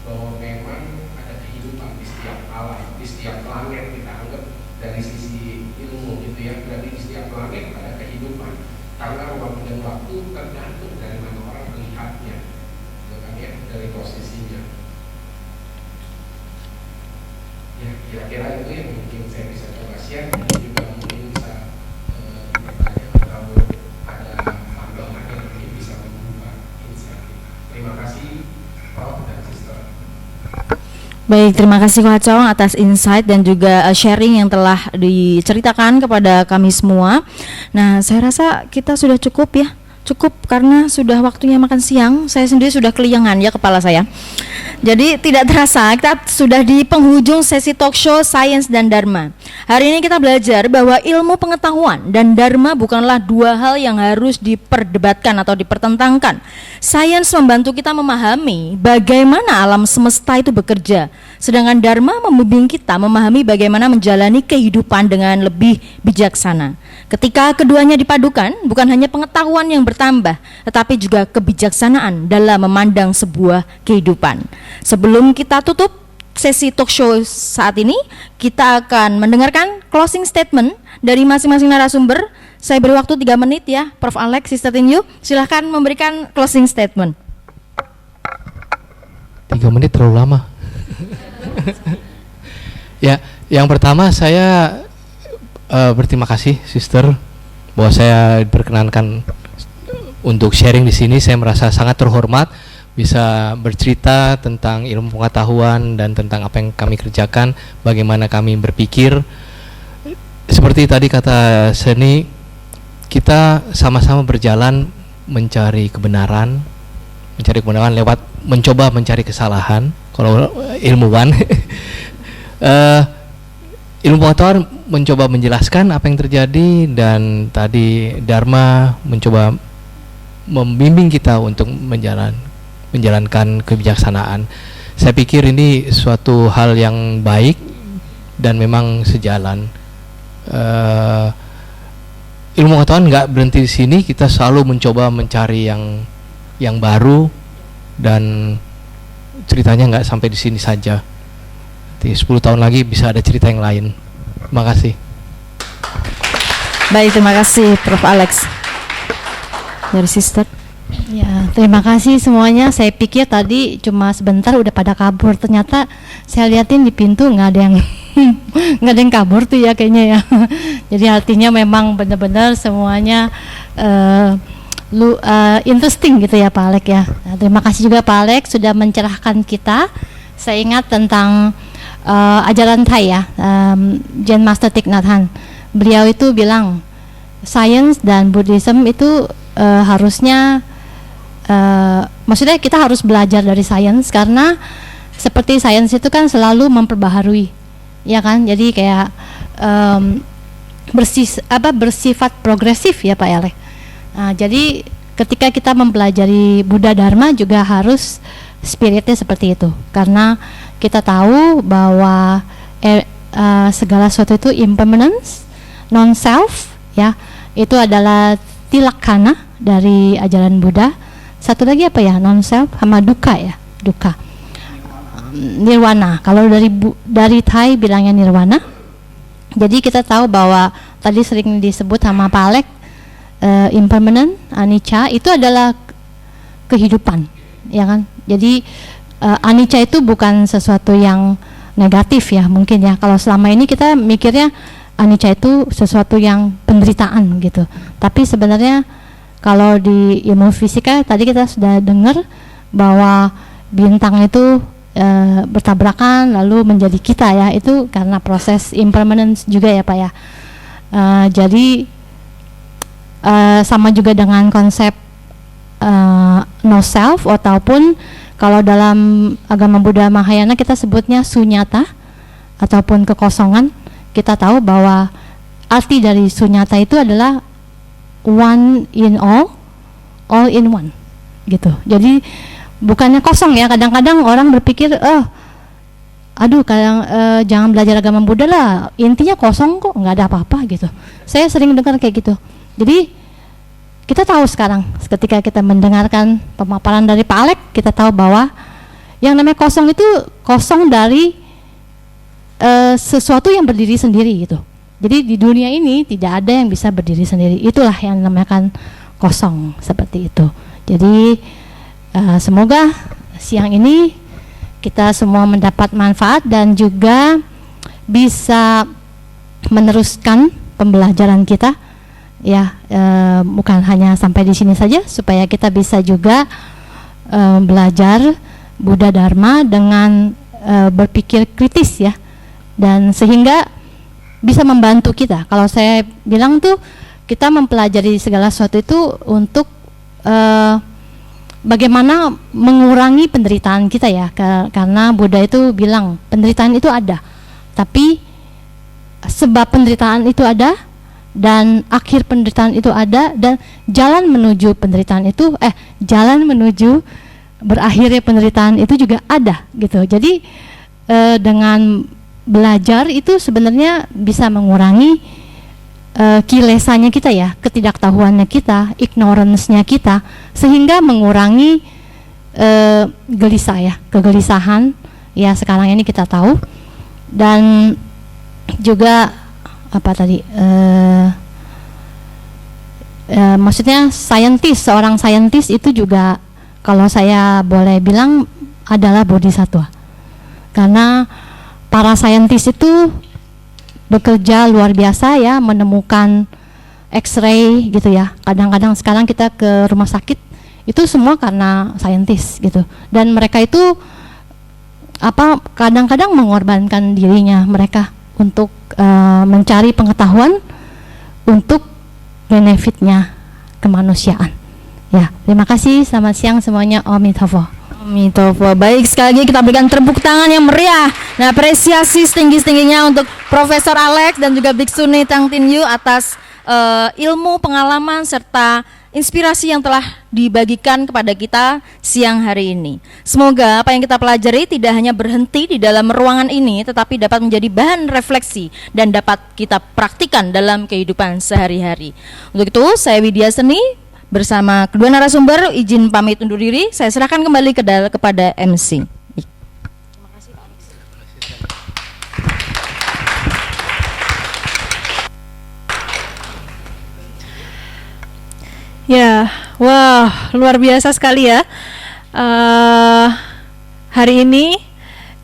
bahwa memang ada kehidupan di setiap alam, di setiap planet kita anggap dari sisi ilmu gitu ya. Berarti di setiap planet ada kehidupan, karena ruang dan waktu tergantung dari mana orang melihatnya, gitu kan ya, dari posisinya. Ya kira-kira itu yang mungkin saya bisa coba share. Juga mungkin bisa bertanya atau ada tambahan yang mungkin bisa membuka insight kita. Terima kasih. Baik, terima kasih Ko Chong atas insight dan juga sharing yang telah diceritakan kepada kami semua. Nah, saya rasa kita sudah cukup ya. Cukup karena sudah waktunya makan siang. Saya sendiri sudah keliengan ya kepala saya. Jadi tidak terasa kita sudah di penghujung sesi talk show Sains dan Dharma. Hari ini kita belajar bahwa ilmu pengetahuan dan Dharma bukanlah dua hal yang harus diperdebatkan atau dipertentangkan. Sains membantu kita memahami bagaimana alam semesta itu bekerja, sedangkan Dharma membimbing kita memahami bagaimana menjalani kehidupan dengan lebih bijaksana. Ketika keduanya dipadukan, bukan hanya pengetahuan yang bertambah, tetapi juga kebijaksanaan dalam memandang sebuah kehidupan. Sebelum kita tutup sesi talk show saat ini, kita akan mendengarkan closing statement dari masing-masing narasumber. Saya beri waktu 3 menit ya, Prof. Alex, Sister Tinyu, silahkan memberikan closing statement. 3 menit terlalu lama. Ya, yang pertama saya berterima kasih Sister bahwa saya diperkenankan untuk sharing di sini. Saya merasa sangat terhormat bisa bercerita tentang ilmu pengetahuan dan tentang apa yang kami kerjakan, bagaimana kami berpikir. Seperti tadi kata Seni, kita sama-sama berjalan mencari kebenaran lewat mencoba mencari kesalahan. Kalau ilmuwan ilmu pengetahuan mencoba menjelaskan apa yang terjadi, dan tadi Dharma mencoba membimbing kita untuk menjalankan kebijaksanaan. Saya pikir ini suatu hal yang baik dan memang sejalan. Ilmu pengetahuan nggak berhenti di sini, kita selalu mencoba mencari yang baru, dan ceritanya nggak sampai di sini saja. 10 tahun lagi bisa ada cerita yang lain. Terima kasih. Baik, terima kasih Prof. Alex. Dari Sister. Ya, terima kasih semuanya. Saya pikir tadi cuma sebentar udah pada kabur. Ternyata saya liatin di pintu nggak ada yang nggak ada yang kabur tuh ya kayaknya ya. Jadi artinya memang benar-benar semuanya interesting gitu ya Pak Alex ya. Nah, terima kasih juga Pak Alex sudah mencerahkan kita. Saya ingat tentang ajaran Thai ya, Zen Master Thich Nhat Hanh. Beliau itu bilang sains dan Buddhism itu harusnya maksudnya kita harus belajar dari sains, karena seperti sains itu kan selalu memperbaharui, ya kan? Jadi kayak bersifat progresif ya Pak Alex. Jadi ketika kita mempelajari Buddha Dharma juga harus spiritnya seperti itu, karena kita tahu bahwa segala sesuatu itu impermanence, non-self ya, itu adalah tilakkana dari ajaran Buddha. Satu lagi apa ya, non-self sama dukkha ya, dukkha, nirwana. Kalau dari Thai bilangnya nirwana. Jadi kita tahu bahwa tadi sering disebut sama Pak Alex, impermanent, anicca itu adalah kehidupan, ya kan? Jadi anicca itu bukan sesuatu yang negatif ya mungkin ya. Kalau selama ini kita mikirnya anicca itu sesuatu yang penderitaan gitu. Tapi sebenarnya kalau di ilmu fisika tadi kita sudah dengar bahwa bintang itu bertabrakan lalu menjadi kita ya. Itu karena proses impermanence juga ya Pak ya. Jadi sama juga dengan konsep no self, ataupun kalau dalam agama Buddha Mahayana kita sebutnya sunyata ataupun kekosongan. Kita tahu bahwa arti dari sunyata itu adalah one in all in one gitu. Jadi bukannya kosong ya. Kadang-kadang orang berpikir jangan belajar agama Buddha lah, intinya kosong kok, nggak ada apa-apa gitu. Saya sering dengar kayak gitu. Jadi kita tahu sekarang ketika kita mendengarkan pemaparan dari Pak Alex, kita tahu bahwa yang namanya kosong itu kosong dari sesuatu yang berdiri sendiri gitu. Jadi di dunia ini tidak ada yang bisa berdiri sendiri. Itulah yang dinamakan kosong, seperti itu. Jadi semoga siang ini kita semua mendapat manfaat dan juga bisa meneruskan pembelajaran kita. Ya, bukan hanya sampai di sini saja, supaya kita bisa juga belajar Buddha Dharma dengan berpikir kritis ya, dan sehingga bisa membantu kita. Kalau saya bilang tuh kita mempelajari segala sesuatu itu untuk bagaimana mengurangi penderitaan kita ya, karena Buddha itu bilang penderitaan itu ada, tapi sebab penderitaan itu ada dan akhir penderitaan itu ada, dan jalan menuju penderitaan itu jalan menuju berakhirnya penderitaan itu juga ada gitu. Jadi dengan belajar itu sebenarnya bisa mengurangi kilesanya kita ya, ketidaktahuannya kita, ignorance-nya kita, sehingga mengurangi gelisah ya, kegelisahan ya sekarang ini kita tahu. Dan juga apa tadi maksudnya seorang saintis itu juga kalau saya boleh bilang adalah bodhisatwa, karena para saintis itu bekerja luar biasa ya, menemukan X-ray gitu ya. Kadang-kadang sekarang kita ke rumah sakit itu semua karena saintis gitu, dan mereka itu kadang-kadang mengorbankan dirinya mereka untuk mencari pengetahuan untuk benefitnya kemanusiaan. Ya, terima kasih. Selamat siang semuanya. Om Tofo. Baik, sekali lagi kita berikan tepuk tangan yang meriah dan apresiasi setinggi-tingginya untuk Profesor Alex dan juga Biksuni Tang Tin Yu atas ilmu, pengalaman serta inspirasi yang telah dibagikan kepada kita siang hari ini. Semoga apa yang kita pelajari tidak hanya berhenti di dalam ruangan ini, tetapi dapat menjadi bahan refleksi dan dapat kita praktikan dalam kehidupan sehari-hari. Untuk itu, saya Widya Seni bersama kedua narasumber izin pamit undur diri. Saya serahkan kembali kepada MC. Terima kasih Pak Alex. Ya, wah, luar biasa sekali ya. Hari ini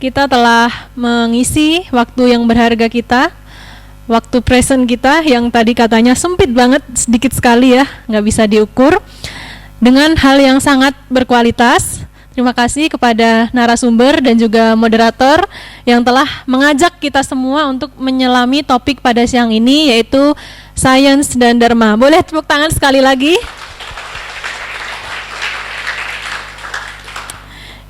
kita telah mengisi waktu yang berharga kita, waktu present kita yang tadi katanya sempit banget, sedikit sekali ya, nggak bisa diukur, dengan hal yang sangat berkualitas. Terima kasih kepada narasumber dan juga moderator yang telah mengajak kita semua untuk menyelami topik pada siang ini, yaitu Sains dan Dharma. Boleh tepuk tangan sekali lagi?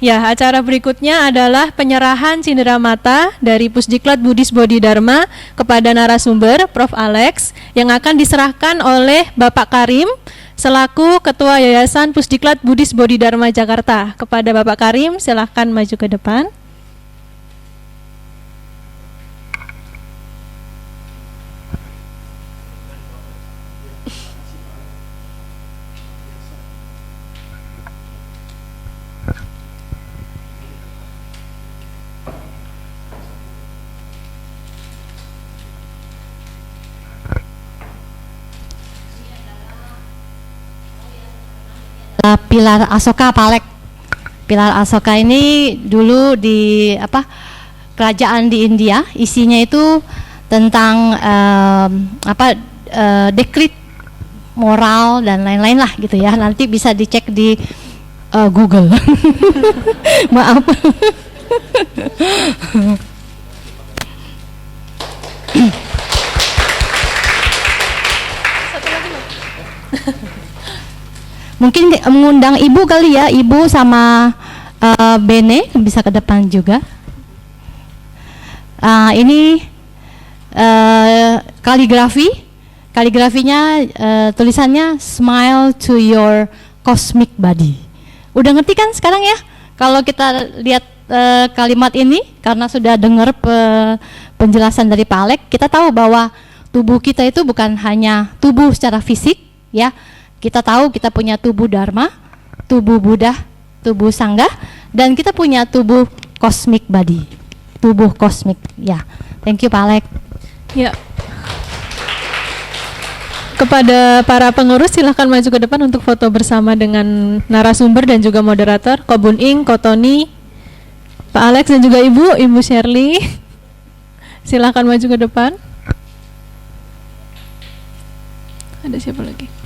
Ya, acara berikutnya adalah penyerahan cenderamata dari Pusdiklat Buddhist Bodhidharma kepada narasumber Prof. Alex yang akan diserahkan oleh Bapak Karim selaku Ketua Yayasan Pusdiklat Buddhist Bodhidharma Jakarta. Kepada Bapak Karim, silahkan maju ke depan. Pilar Asoka Palek. Pilar Asoka ini dulu di kerajaan di India, isinya itu tentang dekrit moral dan lain-lain lah gitu ya. Nanti bisa dicek di Google. Maaf. Mungkin mengundang ibu kali ya, ibu sama Bene bisa ke depan juga. Ini kaligrafinya tulisannya smile to your cosmic body. Udah ngerti kan sekarang ya? Kalau kita lihat kalimat ini, karena sudah dengar penjelasan dari Pak Alex, kita tahu bahwa tubuh kita itu bukan hanya tubuh secara fisik ya. Kita tahu kita punya tubuh Dharma, tubuh Buddha, tubuh Sangha, dan kita punya tubuh cosmic body, tubuh kosmik. Ya, thank you Pak Alex. Ya. Kepada para pengurus silahkan maju ke depan untuk foto bersama dengan narasumber dan juga moderator, Ko Bun Ing, Ko Tony, Pak Alex dan juga Ibu Shirley. Silahkan maju ke depan. Ada siapa lagi?